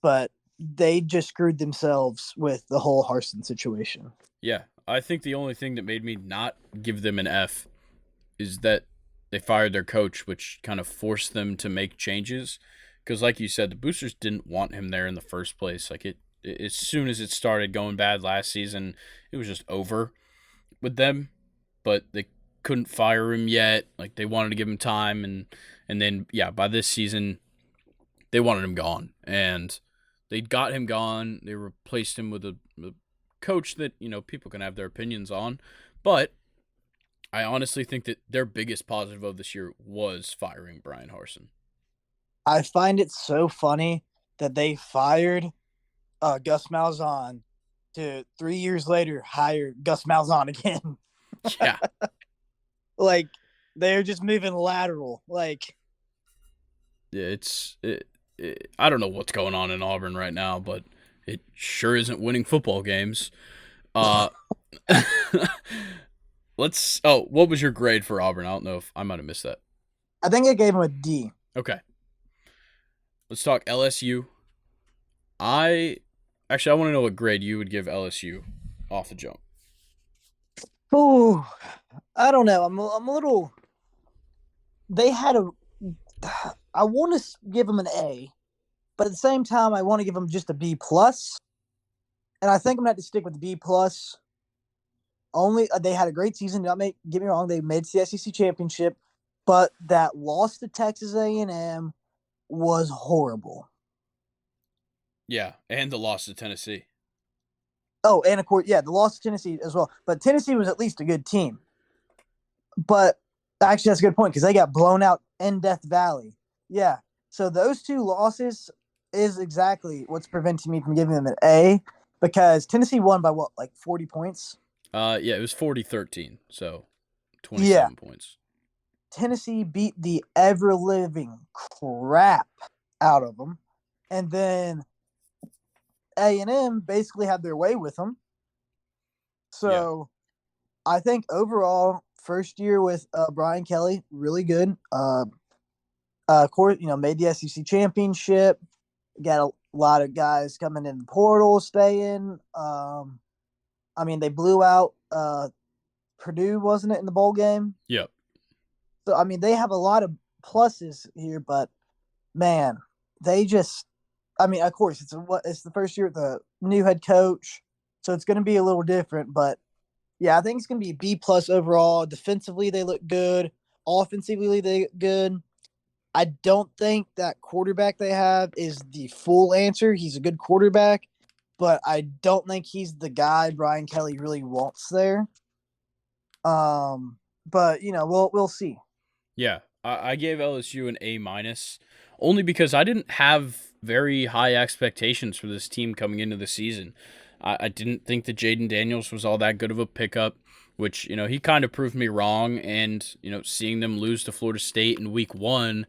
[SPEAKER 2] But they just screwed themselves with the whole Harson situation.
[SPEAKER 1] yeah. I think the only thing that made me not give them an F is that they fired their coach, which kind of forced them to make changes. Because, like you said, the boosters didn't want him there in the first place. Like as soon as it started going bad last season, it was just over with them. But they couldn't fire him yet. Like they wanted to give him time, and then yeah, by this season, they wanted him gone, and they got him gone. They replaced him with a coach that people can have their opinions on, but I honestly think that their biggest positive of this year was firing Brian Harsin.
[SPEAKER 2] I find it so funny that they fired Gus Malzahn to 3 years later hire Gus Malzahn again.
[SPEAKER 1] Yeah,
[SPEAKER 2] Like they're just moving lateral. Like
[SPEAKER 1] I don't know what's going on in Auburn right now, but it sure isn't winning football games. Uh, let's. Oh, what was your grade for Auburn? I don't know if I might have missed that.
[SPEAKER 2] I think I gave him a D.
[SPEAKER 1] Okay, let's talk LSU. I want to know what grade you would give LSU off the jump.
[SPEAKER 2] Ooh, I don't know. I'm a little. they had a. I want to give them an A, but at the same time, I want to give them just a B plus. And I think I'm going to have to stick with the B plus. Only they had a great season. Don't get me wrong; they made the SEC championship, but that loss to Texas A&M was horrible.
[SPEAKER 1] Yeah, and the loss to Tennessee.
[SPEAKER 2] Oh, and of course, yeah, the loss to Tennessee as well. But Tennessee was at least a good team. But actually, that's a good point because they got blown out in Death Valley. Yeah. So those two losses is exactly what's preventing me from giving them an A because Tennessee won by what, like 40 points?
[SPEAKER 1] Yeah, it was 40-13, so
[SPEAKER 2] Yeah.
[SPEAKER 1] 27 points.
[SPEAKER 2] Tennessee beat the ever living crap out of them. And then A&M basically had their way with them.
[SPEAKER 1] Yeah.
[SPEAKER 2] So I think overall, first year with Brian Kelly, really good. Of course, made the SEC championship. Got a lot of guys coming in the portal, staying. I mean, they blew out Purdue, wasn't it, in the bowl game?
[SPEAKER 1] Yep.
[SPEAKER 2] So I mean, they have a lot of pluses here, but man, they just. I mean, of course, it's the first year with the new head coach, so it's going to be a little different. But yeah, I think it's going to be B plus overall. Defensively, they look good. Offensively, they look good. I don't think that quarterback they have is the full answer. He's a good quarterback, but I don't think he's the guy Brian Kelly really wants there. But we'll see.
[SPEAKER 1] Yeah, I gave LSU an A minus only because I didn't have very high expectations for this team coming into the season. I didn't think that Jaden Daniels was all that good of a pickup, which he kind of proved me wrong. And seeing them lose to Florida State in Week 1,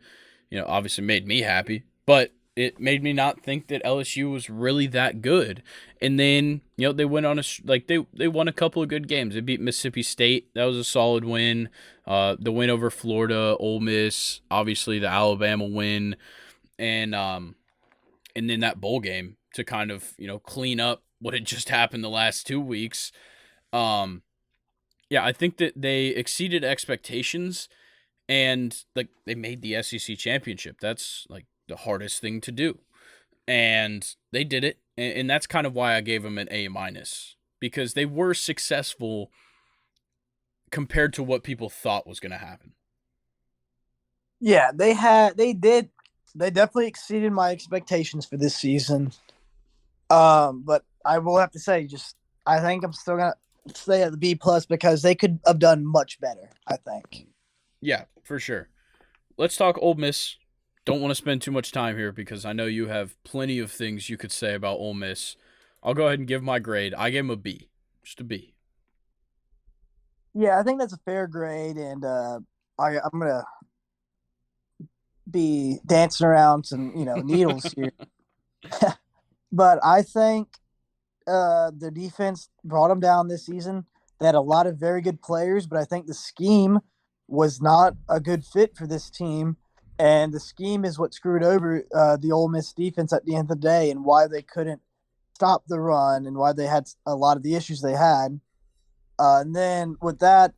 [SPEAKER 1] obviously made me happy, but it made me not think that LSU was really that good. And then they went on they won a couple of good games. They beat Mississippi State. That was a solid win. The win over Florida, Ole Miss, obviously the Alabama win, and then that bowl game to kind of clean up what had just happened the last 2 weeks. Um, yeah, I think that they exceeded expectations and like they made the SEC championship. That's like the hardest thing to do, and they did it. And that's kind of why I gave them an A minus because they were successful compared to what people thought was going to happen.
[SPEAKER 2] Yeah, they definitely exceeded my expectations for this season. But I will have to say, just I think I'm still gonna stay at the B plus because they could have done much better. I think.
[SPEAKER 1] Yeah, for sure. Let's talk Ole Miss. Don't want to spend too much time here because I know you have plenty of things you could say about Ole Miss. I'll go ahead and give my grade. I gave him a B, just a B.
[SPEAKER 2] Yeah, I think that's a fair grade, and I'm gonna be dancing around some needles here, but I think the defense brought them down this season. They had a lot of very good players, but I think the scheme was not a good fit for this team. And the scheme is what screwed over the Ole Miss defense at the end of the day, and why they couldn't stop the run, and why they had a lot of the issues they had. And then with that,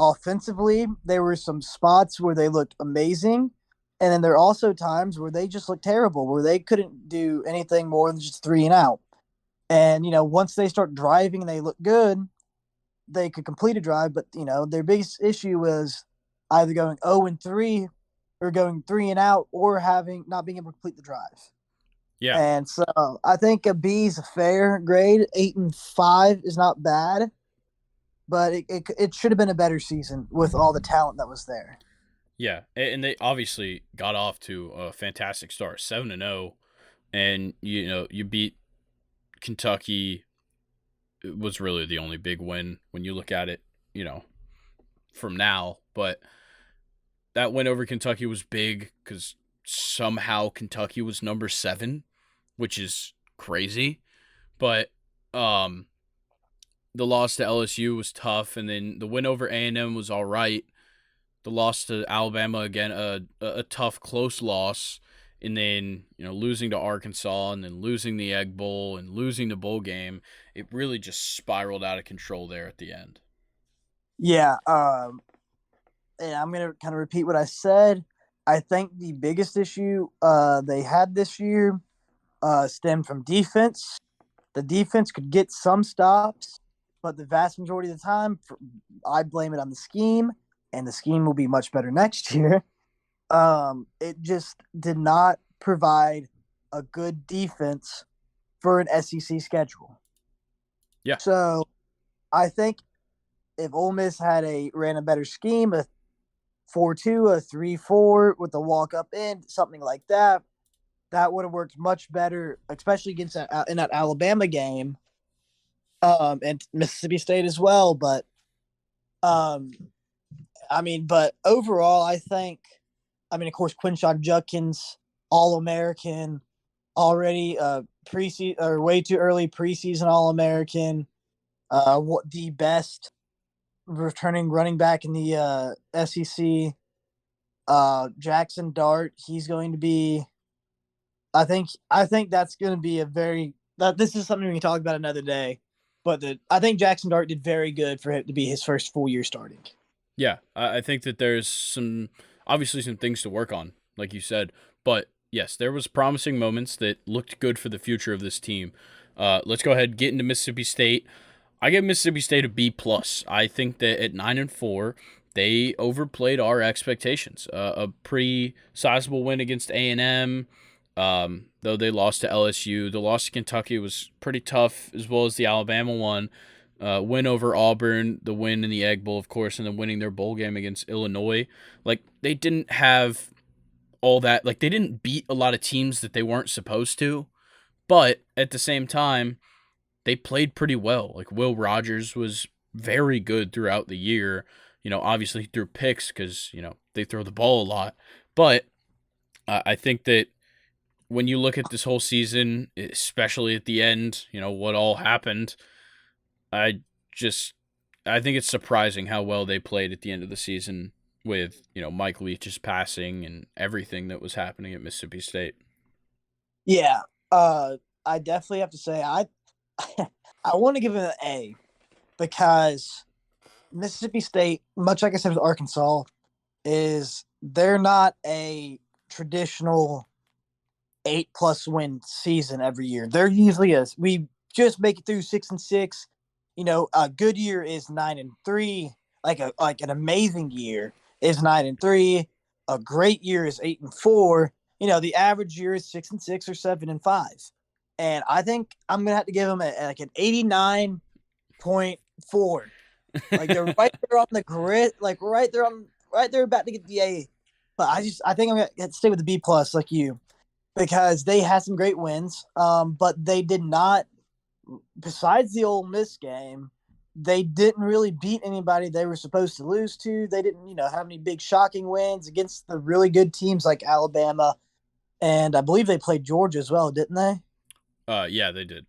[SPEAKER 2] offensively, there were some spots where they looked amazing, and then there are also times where they just looked terrible, where they couldn't do anything more than just three and out. And once they start driving and they look good, they could complete a drive. But their biggest issue was either going 0-3 or going three and out, or having not being able to complete the drive.
[SPEAKER 1] Yeah,
[SPEAKER 2] And so I think a B is a fair grade. 8-5 is not bad, but it should have been a better season with all the talent that was there.
[SPEAKER 1] yeah, and they obviously got off to a fantastic start, 7-0, and you beat Kentucky. It was really the only big win when you look at it, from now. But that win over Kentucky was big because somehow Kentucky was number 7, which is crazy. But um, the loss to LSU was tough, and then the win over A&M was all right. The loss to Alabama again, a tough, close loss, and then losing to Arkansas, and then losing the Egg Bowl, and losing the bowl game. It really just spiraled out of control there at the end.
[SPEAKER 2] Yeah, and I'm going to kind of repeat what I said. I think the biggest issue they had this year stemmed from defense. The defense could get some stops, but the vast majority of the time, I blame it on the scheme, and the scheme will be much better next year. It just did not provide a good defense for an SEC schedule.
[SPEAKER 1] Yeah.
[SPEAKER 2] So I think if Ole Miss ran a better scheme, a 4-2, a 3-4 with a walk up end, something like that, that would have worked much better, especially against in that Alabama game, and Mississippi State as well. But um, but overall, of course, Quinshon Judkins, All American, already preseason or way too early preseason All American, the best returning running back in the SEC. Jackson Dart, he's going to be. I think that's going to be a very. This is something we can talk about another day, but I think Jackson Dart did very good for him to be his first full year starting.
[SPEAKER 1] Yeah, I think that there's obviously some things to work on, like you said, but yes, there was promising moments that looked good for the future of this team. Let's go ahead and get into Mississippi State. I give Mississippi State a B plus. I think that at 9-4, they overplayed our expectations. A pretty sizable win against A&M, though they lost to LSU. The loss to Kentucky was pretty tough, as well as the Alabama one. Win over Auburn, the win in the Egg Bowl, of course, and then winning their bowl game against Illinois. Like, they didn't have all that. Like, they didn't beat a lot of teams that they weren't supposed to. But at the same time, they played pretty well. Like, Will Rogers was very good throughout the year. Obviously he threw picks because, they throw the ball a lot. But I think that when you look at this whole season, especially at the end, what all happened, I think it's surprising how well they played at the end of the season with, Mike Leach's passing and everything that was happening at Mississippi State.
[SPEAKER 2] Yeah, I definitely have to say I want to give it an A because Mississippi State, much like I said with Arkansas, they're not a traditional 8+ win season every year. They're usually we just make it through 6-6. A good year is 9-3. Like an amazing year is 9-3. A great year is 8-4. The average year is 6-6 or 7-5. And I think I'm gonna have to give them an 89.4. Like they're right there on the grid, like right there about to get the A. But I think I'm gonna stay with the B plus like you, because they had some great wins. But they did not, besides the Ole Miss game, they didn't really beat anybody they were supposed to lose to. They didn't, have any big shocking wins against the really good teams like Alabama, and I believe they played Georgia as well, didn't they?
[SPEAKER 1] Yeah, they did.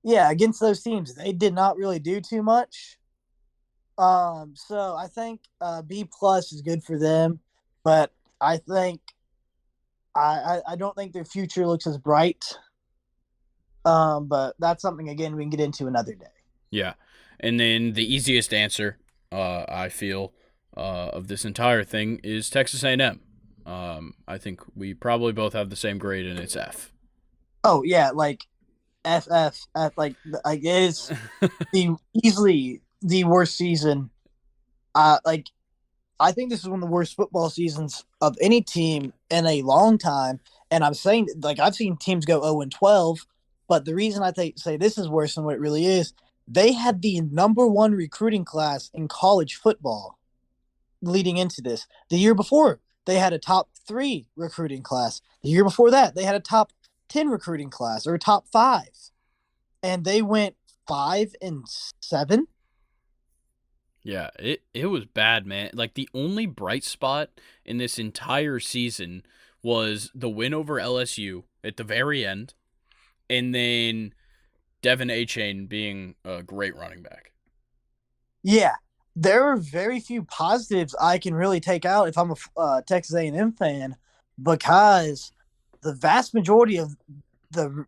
[SPEAKER 2] Yeah, against those teams, they did not really do too much. So I think B plus is good for them, but I think I don't think their future looks as bright. But that's something again we can get into another day.
[SPEAKER 1] Yeah, and then the easiest answer, I feel, of this entire thing is Texas A&M. I think we probably both have the same grade, and it's F.
[SPEAKER 2] Oh yeah, like F, like it is easily the worst season. Like I think this is one of the worst football seasons of any team in a long time. And I'm saying, like, I've seen teams go 0-12, but the reason I say this is worse than what it really is, they had the number one recruiting class in college football leading into this. The year before, they had a top 3 recruiting class. The year before that, they had a top 10 recruiting class or a top 5. And they went 5-7.
[SPEAKER 1] Yeah, it was bad, man. Like, the only bright spot in this entire season was the win over LSU at the very end, and then Devin Achane being a great running back.
[SPEAKER 2] Yeah, there are very few positives I can really take out if I'm a Texas A&M fan, because the vast majority of the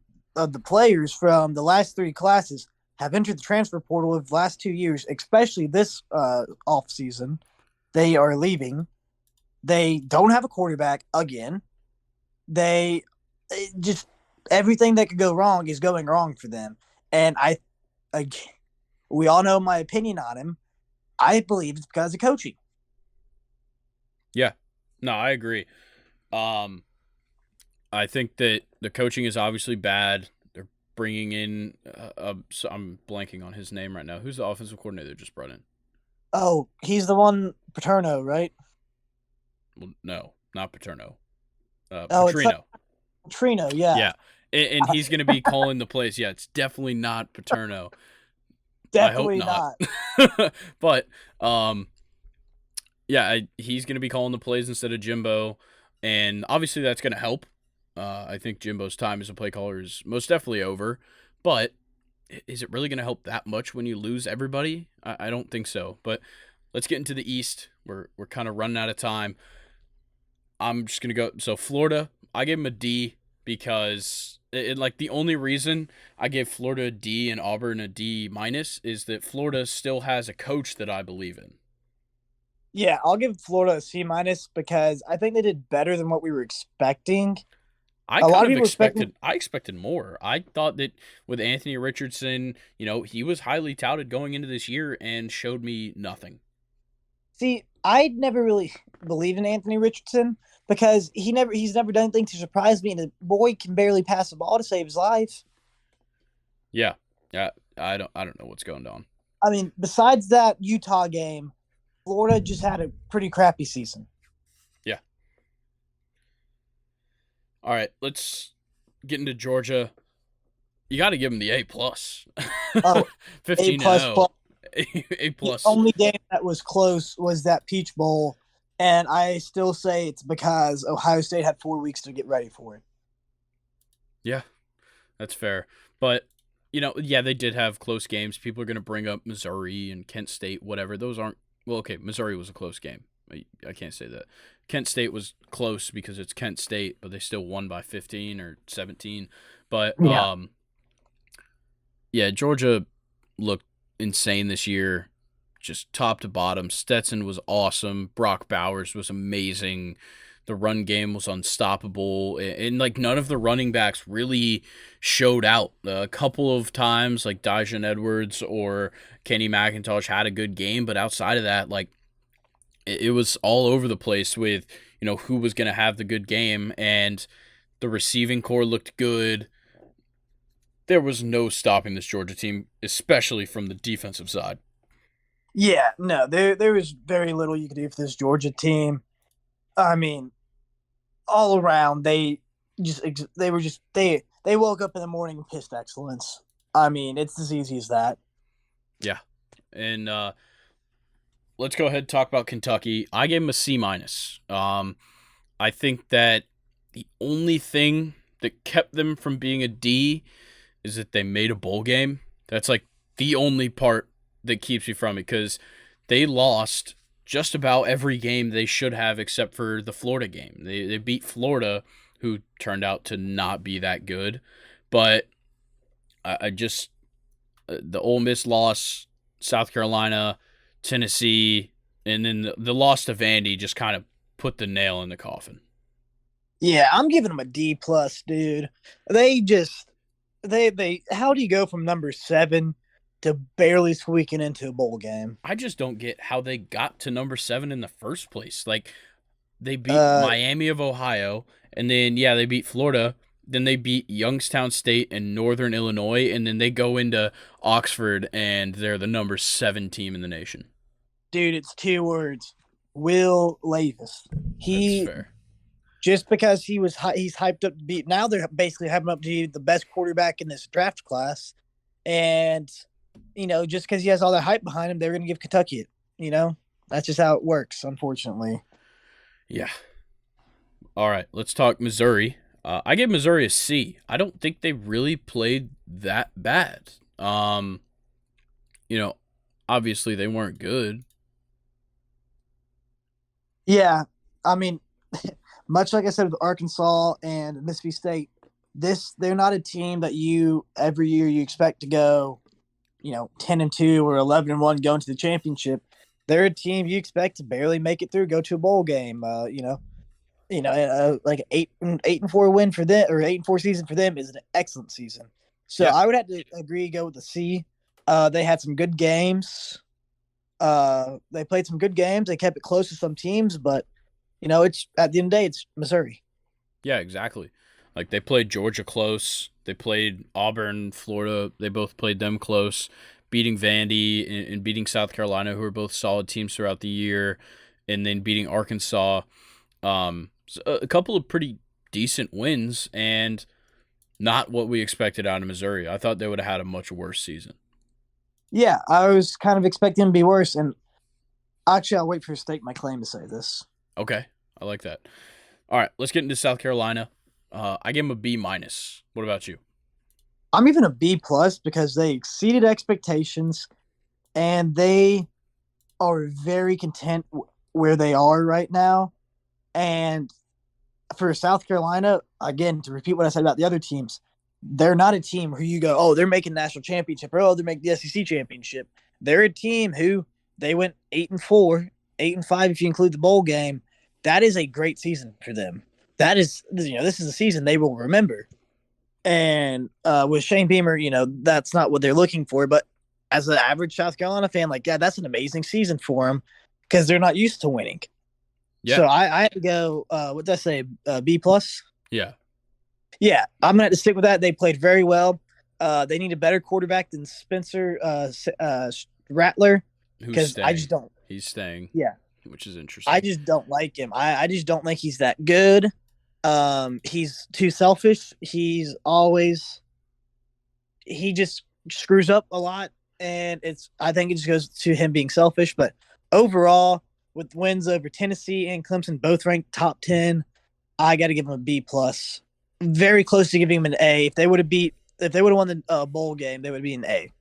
[SPEAKER 2] players from the last 3 classes have entered the transfer portal of the last 2 years, especially this off season. They are leaving. They don't have a quarterback again. They just everything that could go wrong is going wrong for them. And I we all know my opinion on him. I believe it's because of coaching.
[SPEAKER 1] Yeah. No, I agree. Um, I think that the coaching is obviously bad. They're bringing in, so I'm blanking on his name right now. Who's the offensive coordinator they just brought in?
[SPEAKER 2] Oh, he's the one Paterno, right?
[SPEAKER 1] Well, no, not Paterno.
[SPEAKER 2] Oh, it's like
[SPEAKER 1] Petrino.
[SPEAKER 2] Trino, yeah.
[SPEAKER 1] Yeah. And he's going to be calling the plays. Yeah, it's definitely not Paterno. I hope
[SPEAKER 2] Definitely
[SPEAKER 1] not.
[SPEAKER 2] not.
[SPEAKER 1] But yeah, he's going to be calling the plays instead of Jimbo, and obviously that's going to help. I think Jimbo's time as a play caller is most definitely over, but is it really going to help that much when you lose everybody? I don't think so. But let's get into the East. We're kind of running out of time. I'm just gonna go. So Florida, I gave them a D because like the only reason I gave Florida a D and Auburn a D minus is that Florida still has a coach that I believe in.
[SPEAKER 2] Yeah, I'll give Florida a C minus because I think they did better than what we were expecting.
[SPEAKER 1] I
[SPEAKER 2] A lot
[SPEAKER 1] kind
[SPEAKER 2] of
[SPEAKER 1] of
[SPEAKER 2] people were expecting.
[SPEAKER 1] expected more. I thought that with Anthony Richardson, he was highly touted going into this year and showed me nothing.
[SPEAKER 2] See, I'd never really believed in Anthony Richardson because he's never done anything to surprise me, and the boy can barely pass the ball to save his life.
[SPEAKER 1] Yeah. Yeah, I don't know what's going on.
[SPEAKER 2] I mean, besides that Utah game, Florida just had a pretty crappy season.
[SPEAKER 1] Yeah. All right, let's get into Georgia. You got to give them the A plus.
[SPEAKER 2] Oh, A
[SPEAKER 1] 15 and
[SPEAKER 2] plus
[SPEAKER 1] 0.
[SPEAKER 2] plus.
[SPEAKER 1] A
[SPEAKER 2] The
[SPEAKER 1] plus.
[SPEAKER 2] only game that was close was that Peach Bowl, and I still say it's because Ohio State had 4 weeks to get ready for it.
[SPEAKER 1] Yeah, that's fair. But yeah, they did have close games. People are going to bring up Missouri and Kent State, whatever. Those aren't well. Okay, Missouri was a close game. I can't say that. Kent State was close because it's Kent State, but they still won by 15 or 17. But
[SPEAKER 2] Yeah.
[SPEAKER 1] yeah, Georgia looked insane this year, just top to bottom. Stetson was awesome. Brock Bowers was amazing. The run game was unstoppable, and like none of the running backs really showed out. A couple of times, like Dijon Edwards or Kenny McIntosh had a good game, but outside of that, like it was all over the place with who was going to have the good game, and the receiving core looked good. There was no stopping this Georgia team, especially from the defensive side.
[SPEAKER 2] Yeah, no, there was very little you could do for this Georgia team. I mean, all around just they were just they woke up in the morning and pissed excellence. I mean, it's as easy as that.
[SPEAKER 1] Yeah, and let's go ahead and talk about Kentucky. I gave them a C minus. I think that the only thing that kept them from being a D is that they made a bowl game. That's like the only part that keeps me from it because they lost just about every game they should have except for the Florida game. They beat Florida, who turned out to not be that good. But I just the Ole Miss loss, South Carolina, Tennessee, and then the loss to Vandy just kind of put the nail in the coffin.
[SPEAKER 2] Yeah, I'm giving them a D plus, dude. They just they how do you go from number 7 to barely squeaking into a bowl game?
[SPEAKER 1] I just don't get how they got to number 7 in the first place. Like they beat
[SPEAKER 2] Uh,
[SPEAKER 1] Miami of Ohio, and then yeah, they beat Florida. Then they beat Youngstown State and Northern Illinois, and then they go into Oxford, and they're the number 7 team in the nation.
[SPEAKER 2] dude, it's 2 words. Will Levis.
[SPEAKER 1] That's
[SPEAKER 2] He
[SPEAKER 1] fair.
[SPEAKER 2] just because he's hyped up to be now they're basically hyping up to be the best quarterback in this draft class, and just because he has all that hype behind him, they're going to give Kentucky it. That's just how it works, unfortunately.
[SPEAKER 1] Yeah. All right, let's talk Missouri. I give Missouri a C. I don't think they really played that bad. You know, obviously they weren't good.
[SPEAKER 2] Yeah, I mean, much like I said with Arkansas and Mississippi State, they're not a team that you every year you expect to go, 10-2 or 11-1 going to the championship. They're a team you expect to barely make it through, go to a bowl game. Like 8-4 win for them, or 8-4 season for them is an excellent season. So
[SPEAKER 1] Yeah,
[SPEAKER 2] I would have to agree, go with the C. They had some good games. They played some good games. They kept it close to some teams, but it's at the end of the day, it's Missouri.
[SPEAKER 1] yeah, exactly. Like they played Georgia close. They played Auburn, Florida. They both played them close, beating Vandy and beating South Carolina, who are both solid teams throughout the year, and then beating Arkansas. So a couple of pretty decent wins, and not what we expected out of Missouri. I thought they would have had a much worse season.
[SPEAKER 2] Yeah, I was kind of expecting them to be worse, and actually, I'll wait for you to stake my claim to say this.
[SPEAKER 1] Okay, I like that. All right, let's get into South Carolina. I gave them a B minus. What about you?
[SPEAKER 2] I'm even a B plus because they exceeded expectations, and they are very content where they are right now. And for South Carolina, again, to repeat what I said about the other teams, they're not a team who you go, oh, they're making national championship, or oh, they're making the SEC championship. They're a team who they went 8-4, 8-5 if you include the bowl game. That is a great season for them. That is, this is a season they will remember. And with Shane Beamer, that's not what they're looking for. But as an average South Carolina fan, like, yeah, that's an amazing season for them because they're not used to winning.
[SPEAKER 1] Yeah,
[SPEAKER 2] So I had to go. What did I say? B plus.
[SPEAKER 1] yeah.
[SPEAKER 2] Yeah, I'm gonna have to stick with that. They played very well. They need a better quarterback than Spencer Rattler
[SPEAKER 1] Who's
[SPEAKER 2] because I just
[SPEAKER 1] staying?
[SPEAKER 2] don't.
[SPEAKER 1] He's staying,
[SPEAKER 2] Yeah,
[SPEAKER 1] which is
[SPEAKER 2] I
[SPEAKER 1] interesting.
[SPEAKER 2] just don't like him. I just don't think he's that good. He's too selfish. He just screws up a lot, and I think it just goes to him being selfish. But overall, with wins over Tennessee and Clemson, both ranked top 10, I got to give him a B plus. Very close to giving him an A. If they would have won the bowl game, they would be an A.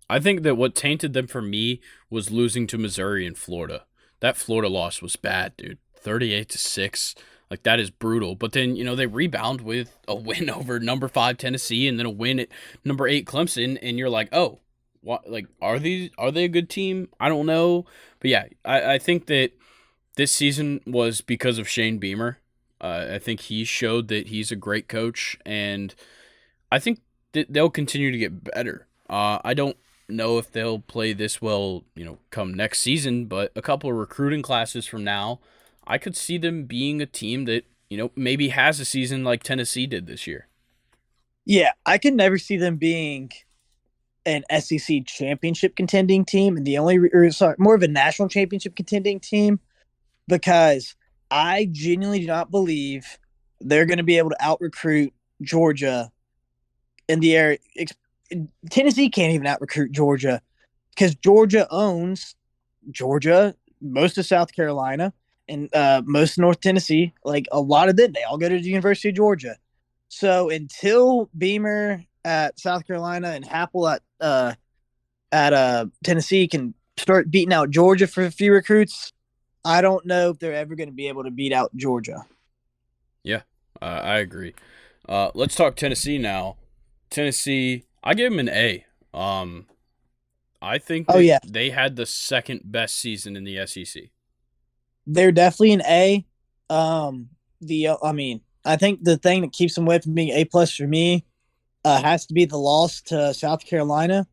[SPEAKER 1] I think that what tainted them for me was losing to Missouri and Florida. That Florida loss was bad, dude. 38-6. Like that is brutal. But then, they rebound with a win over number 5 Tennessee and then a win at number 8 Clemson and you're like, "Oh, what like are they a good team? I don't know." But yeah, I think that this season was because of Shane Beamer. I think he showed that he's a great coach, and I think that they'll continue to get better. I don't know if they'll play this well, come next season, but a couple of recruiting classes from now, I could see them being a team that, maybe has a season like Tennessee did this year.
[SPEAKER 2] Yeah, I could never see them being an SEC championship contending team, and more of a national championship contending team, because I genuinely do not believe they're going to be able to out recruit Georgia in the air. Tennessee can't even out recruit Georgia because Georgia owns Georgia, most of South Carolina, and most of North Tennessee. Like a lot of them, they all go to the University of Georgia. So until Beamer at South Carolina and Happel at Tennessee can start beating out Georgia for a few recruits, I don't know if they're ever going to be able to beat out Georgia.
[SPEAKER 1] Yeah, I agree. Let's talk Tennessee now. Tennessee, I give them an A. I think
[SPEAKER 2] Oh
[SPEAKER 1] that
[SPEAKER 2] yeah,
[SPEAKER 1] they had the second best season in the SEC.
[SPEAKER 2] they're definitely an A. I mean, I think the thing that keeps them away from being A plus for me has to be the loss to South Carolina,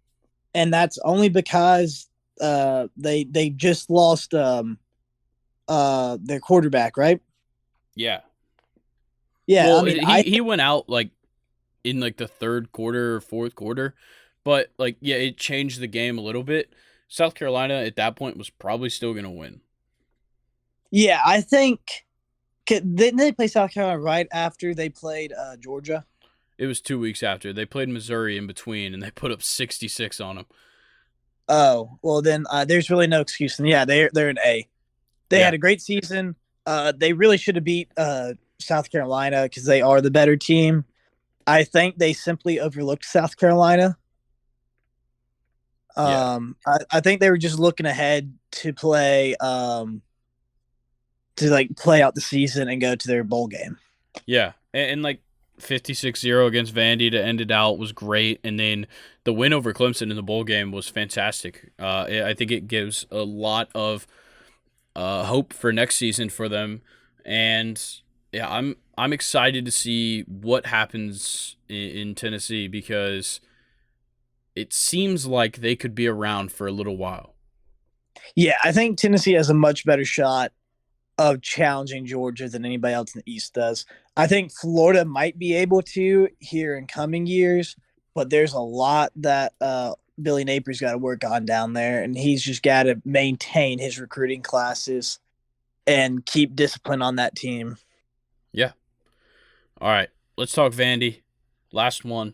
[SPEAKER 2] and that's only because they just lost their quarterback, right?
[SPEAKER 1] Yeah.
[SPEAKER 2] Yeah, I
[SPEAKER 1] Well,
[SPEAKER 2] mean,
[SPEAKER 1] he went out like in like the third quarter or fourth quarter, but like yeah, it changed the game a little bit. South Carolina at that point was probably still gonna win.
[SPEAKER 2] yeah, I think didn't they play South Carolina right after they played Georgia?
[SPEAKER 1] It was 2 weeks after they played Missouri in between, and they put up 66 on them.
[SPEAKER 2] Oh, well then there's really no excuse. And yeah, they're an A. They
[SPEAKER 1] Yeah,
[SPEAKER 2] had a great season. They really should have beat South Carolina because they are the better team. I think they simply overlooked South Carolina.
[SPEAKER 1] yeah,
[SPEAKER 2] I think they were just looking ahead to play out the season and go to their bowl game.
[SPEAKER 1] yeah, and like 56-0 against Vandy to end it out was great, and then the win over Clemson in the bowl game was fantastic. I think it gives a lot of hope for next season for them, and yeah, I'm excited to see what happens in Tennessee because it seems like they could be around for a little while.
[SPEAKER 2] Yeah, I think Tennessee has a much better shot of challenging Georgia than anybody else in the East does. I think Florida might be able to here in coming years, but there's a lot that Billy Napier's got to work on down there, and he's just got to maintain his recruiting classes and keep discipline on that team.
[SPEAKER 1] Yeah. All right. Let's talk Vandy. Last one.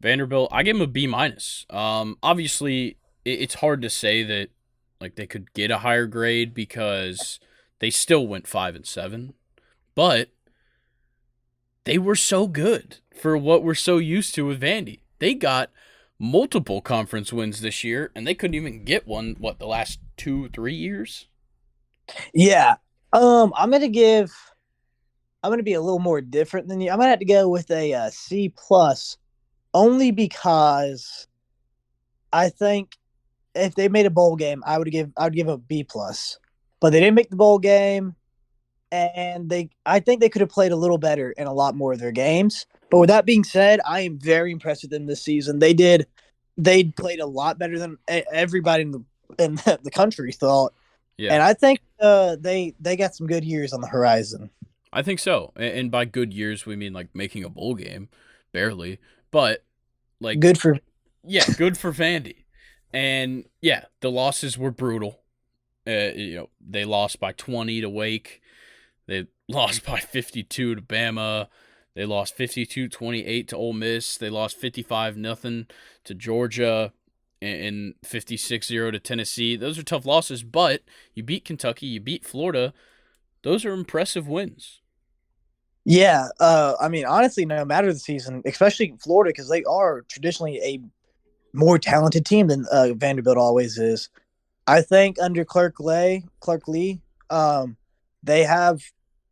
[SPEAKER 1] Vanderbilt. I give him a B minus. Obviously, it's hard to say that like they could get a higher grade because they still went 5-7, but they were so good for what we're so used to with Vandy. They got multiple conference wins this year, and they couldn't even get one. What, the last 2-3 years?
[SPEAKER 2] Yeah. I'm gonna be a little more different than you. I'm gonna have to go with a C plus, only because I think if they made a bowl game, I would give a B plus. But they didn't make the bowl game, and I think they could have played a little better in a lot more of their games. But with that being said, I am very impressed with them this season. They played a lot better than everybody in the country thought,
[SPEAKER 1] Yeah,
[SPEAKER 2] and I think they got some good years on the horizon.
[SPEAKER 1] I think so. And by good years, we mean like making a bowl game, barely. But like,
[SPEAKER 2] Good for
[SPEAKER 1] yeah, good for Vandy. And yeah, the losses were brutal. They lost by 20 to Wake. They lost by 52 to Bama. They lost 52-28 to Ole Miss. They lost 55 nothing to Georgia and 56-0 to Tennessee. Those are tough losses, but you beat Kentucky, you beat Florida. Those are impressive wins.
[SPEAKER 2] Yeah, I mean, honestly, no matter the season, especially in Florida, because they are traditionally a more talented team than Vanderbilt always is. I think under Clark Lee, they have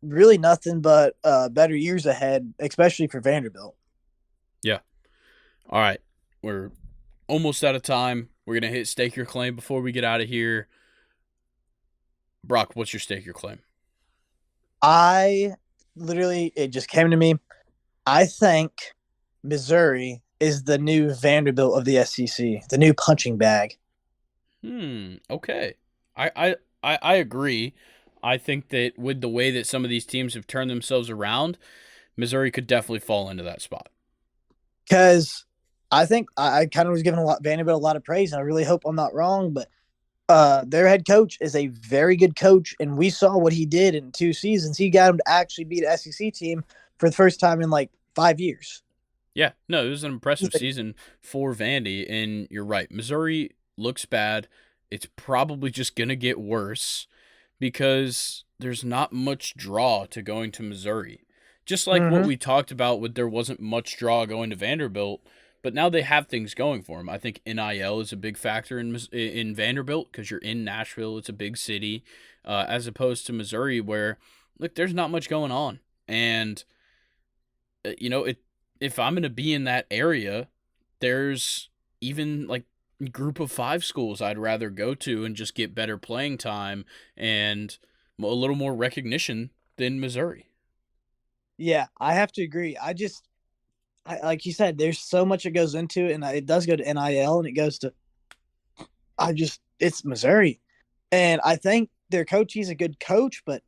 [SPEAKER 2] really nothing but better years ahead, especially for Vanderbilt.
[SPEAKER 1] Yeah. All right. We're almost out of time. We're going to hit stake your claim before we get out of here. Brock, what's your stake your claim?
[SPEAKER 2] I literally, it just came to me. I think Missouri is the new Vanderbilt of the SEC, the new punching bag.
[SPEAKER 1] Okay. I agree. I think that with the way that some of these teams have turned themselves around, Missouri could definitely fall into that spot.
[SPEAKER 2] Because I think I kind of was giving Vanderbilt a lot of praise, and I really hope I'm not wrong. But their head coach is a very good coach, and we saw what he did in 2 seasons. He got him to actually beat an SEC team for the first time in like 5 years.
[SPEAKER 1] Yeah, no, it was an impressive season for Vandy, and you're right. Missouri looks bad. It's probably just going to get worse because there's not much draw to going to Missouri. Just like what
[SPEAKER 2] Mm-hmm.
[SPEAKER 1] we talked about with there wasn't much draw going to Vanderbilt, but now they have things going for them. I think NIL is a big factor in Vanderbilt because you're in Nashville. It's a big city, as opposed to Missouri where, look, there's not much going on. And, if I'm going to be in that area, there's even like group of five schools I'd rather go to and just get better playing time and a little more recognition than Missouri.
[SPEAKER 2] Yeah, I have to agree. Like you said, there's so much that goes into it, and it does go to NIL, and it goes to it's Missouri, and I think their coach, he's a good coach, but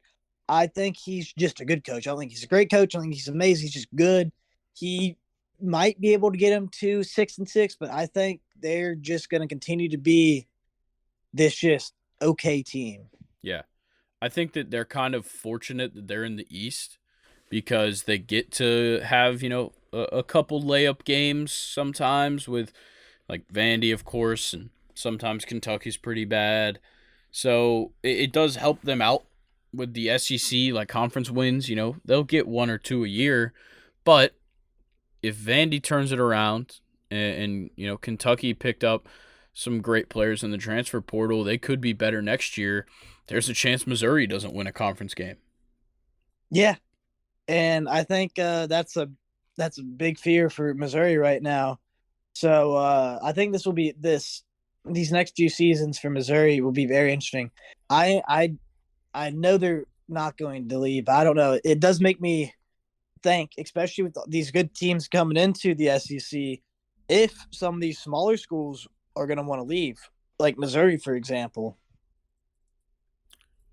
[SPEAKER 2] I think he's just a good coach. I don't think he's a great coach. I don't think he's amazing. He's just good. He might be able to get him to 6-6, but I think they're just going to continue to be this just okay team.
[SPEAKER 1] Yeah. I think that they're kind of fortunate that they're in the East because they get to have, a couple layup games sometimes with like Vandy, of course, and sometimes Kentucky's pretty bad. So it does help them out with the SEC, like conference wins, they'll get one or two a year. But if Vandy turns it around and Kentucky picked up some great players in the transfer portal, they could be better next year. There's a chance Missouri doesn't win a conference game.
[SPEAKER 2] Yeah, and I think that's a big fear for Missouri right now. So I think these next few seasons for Missouri will be very interesting. I I I know they're not going to leave. I don't know. It does make me think, especially with these good teams coming into the SEC, if some of these smaller schools are going to want to leave, like Missouri, for example.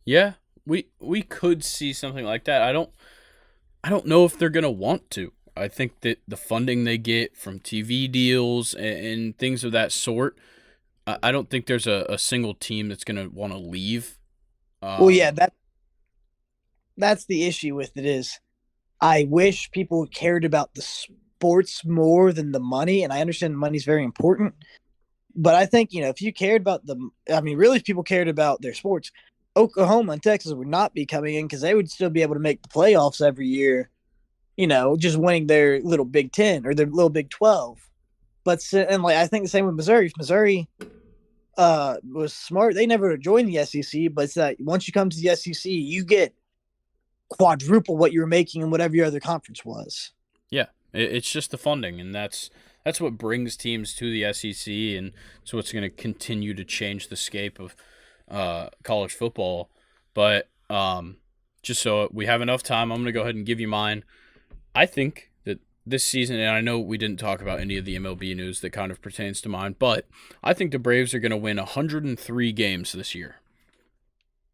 [SPEAKER 1] Yeah, we could see something like that. I don't know if they're gonna want to. I think that the funding they get from TV deals and things of that sort, I don't think there's a single team that's gonna want to leave.
[SPEAKER 2] Well, yeah,
[SPEAKER 1] Um,
[SPEAKER 2] that's the issue with it is I wish people cared about the sports more than the money, and I understand the money's very important. But I think, if you cared about really, if people cared about their sports, Oklahoma and Texas would not be coming in because they would still be able to make the playoffs every year, just winning their little Big Ten or their little Big 12. And like, I think the same with Missouri. If Missouri was smart, they never joined the SEC, but it's that once you come to the SEC, you get quadruple what you were making in whatever your other conference was.
[SPEAKER 1] yeah, it's just the funding, and that's what brings teams to the SEC, and so it's gonna continue to change the scape of college football. But just so we have enough time, I'm gonna go ahead and give you mine. I think that this season, and I know we didn't talk about any of the MLB news that kind of pertains to mine, but I think the Braves are going to win 103 games this year.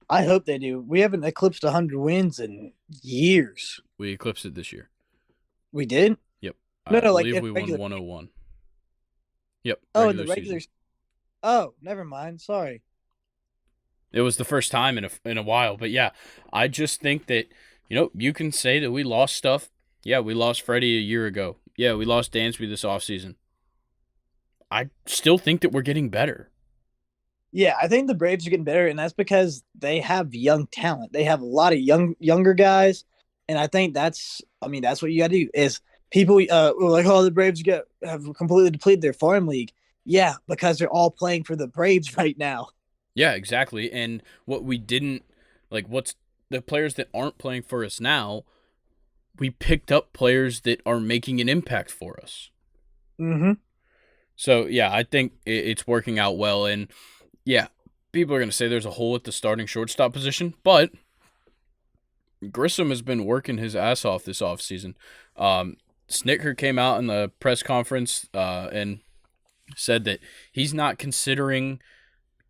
[SPEAKER 2] I hope they do. We haven't eclipsed 100 wins in years.
[SPEAKER 1] We eclipsed it this year.
[SPEAKER 2] We did?
[SPEAKER 1] Yep.
[SPEAKER 2] No,
[SPEAKER 1] I
[SPEAKER 2] no, like
[SPEAKER 1] believe
[SPEAKER 2] in
[SPEAKER 1] we won
[SPEAKER 2] regular.
[SPEAKER 1] 101. Yep,
[SPEAKER 2] Oh, in the
[SPEAKER 1] regular
[SPEAKER 2] regular.
[SPEAKER 1] season.
[SPEAKER 2] Oh, never mind. Sorry.
[SPEAKER 1] It was the first time in a while, but yeah, I just think that you can say that we lost stuff. Yeah, we lost Freddie a year ago. Yeah, we lost Dansby this offseason. I still think that we're getting better.
[SPEAKER 2] Yeah, I think the Braves are getting better, and that's because they have young talent. They have a lot of younger guys, and I think that's what you got to do. Is people were like, oh, the Braves have completely depleted their farm league. Yeah, because they're all playing for the Braves right now.
[SPEAKER 1] Yeah, exactly. And what we didn't what's the players that aren't playing for us now, we picked up players that are making an impact for us.
[SPEAKER 2] Mm-hmm.
[SPEAKER 1] So, yeah, I think it's working out well. And, yeah, people are going to say there's a hole at the starting shortstop position, but Grissom has been working his ass off this offseason. Snicker came out in the press conference and said that he's not considering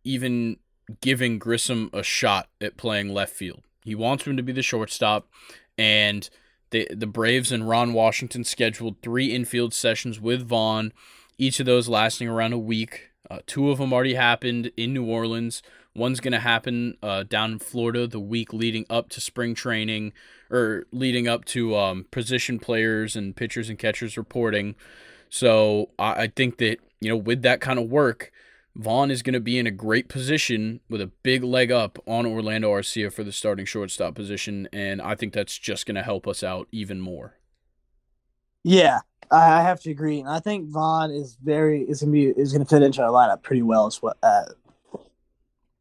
[SPEAKER 1] even giving Grissom a shot at playing left field. He wants him to be the shortstop, and the Braves and Ron Washington scheduled 3 infield sessions with Vaughn, each of those lasting around a week. 2 of them already happened in New Orleans. One's going to happen down in Florida the week leading up to spring training, or leading up to position players and pitchers and catchers reporting. So I think that, with that kind of work, Vaughn is going to be in a great position with a big leg up on Orlando Arcia for the starting shortstop position, and I think that's just going to help us out even more.
[SPEAKER 2] Yeah, I have to agree, and I think Vaughn is gonna fit into our lineup pretty well as well.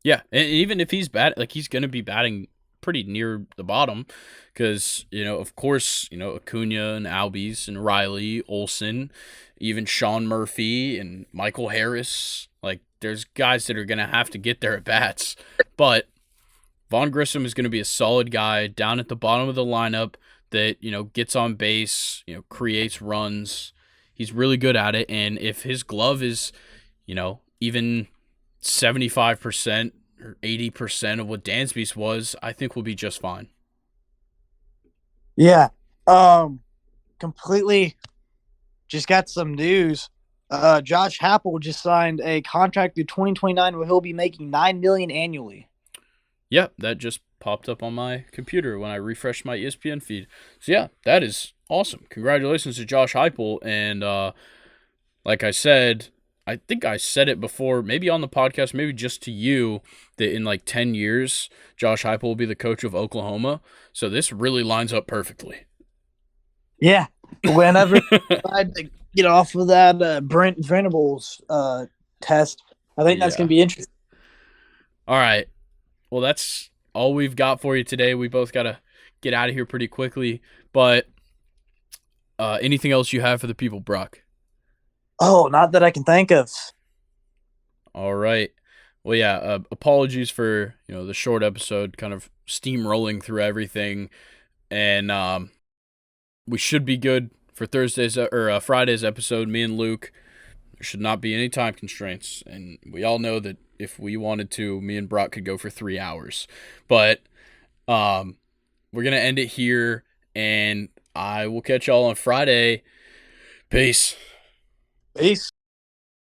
[SPEAKER 1] Yeah, and even if he's he's going to be batting pretty near the bottom, because of course, Acuna and Albies and Riley, Olson, even Sean Murphy and Michael Harris. Like, there's guys that are going to have to get their at bats, but Vaughn Grissom is going to be a solid guy down at the bottom of the lineup that gets on base, creates runs. He's really good at it, and if his glove is, even 75% or 80% of what Dansby's was, I think we'll be just fine.
[SPEAKER 2] Yeah, completely. Just got some news. Josh Happel just signed a contract through 2029 where he'll be making $9 million annually.
[SPEAKER 1] Yeah, that just popped up on my computer when I refreshed my ESPN feed. So yeah, that is awesome. Congratulations to Josh Heupel. And like I said, I think I said it before, maybe on the podcast, maybe just to you, that in like 10 years, Josh Heupel will be the coach of Oklahoma. So this really lines up perfectly.
[SPEAKER 2] Yeah, whenever I decide to get off of that Brent Venables test, I think that's going
[SPEAKER 1] Yeah.
[SPEAKER 2] to be interesting.
[SPEAKER 1] All right. Well, that's all we've got for you today. We both got to get out of here pretty quickly. But Anything else you have for the people, Brock?
[SPEAKER 2] Oh, not that I can think of.
[SPEAKER 1] All right. Well, yeah. Apologies for the short episode, kind of steamrolling through everything, and we should be good for Thursday's or Friday's episode. Me and Luke. There should not be any time constraints, and we all know that if we wanted to, me and Brock could go for 3 hours. But um, we're gonna end it here, and I will catch y'all on Friday. Peace.
[SPEAKER 2] Peace.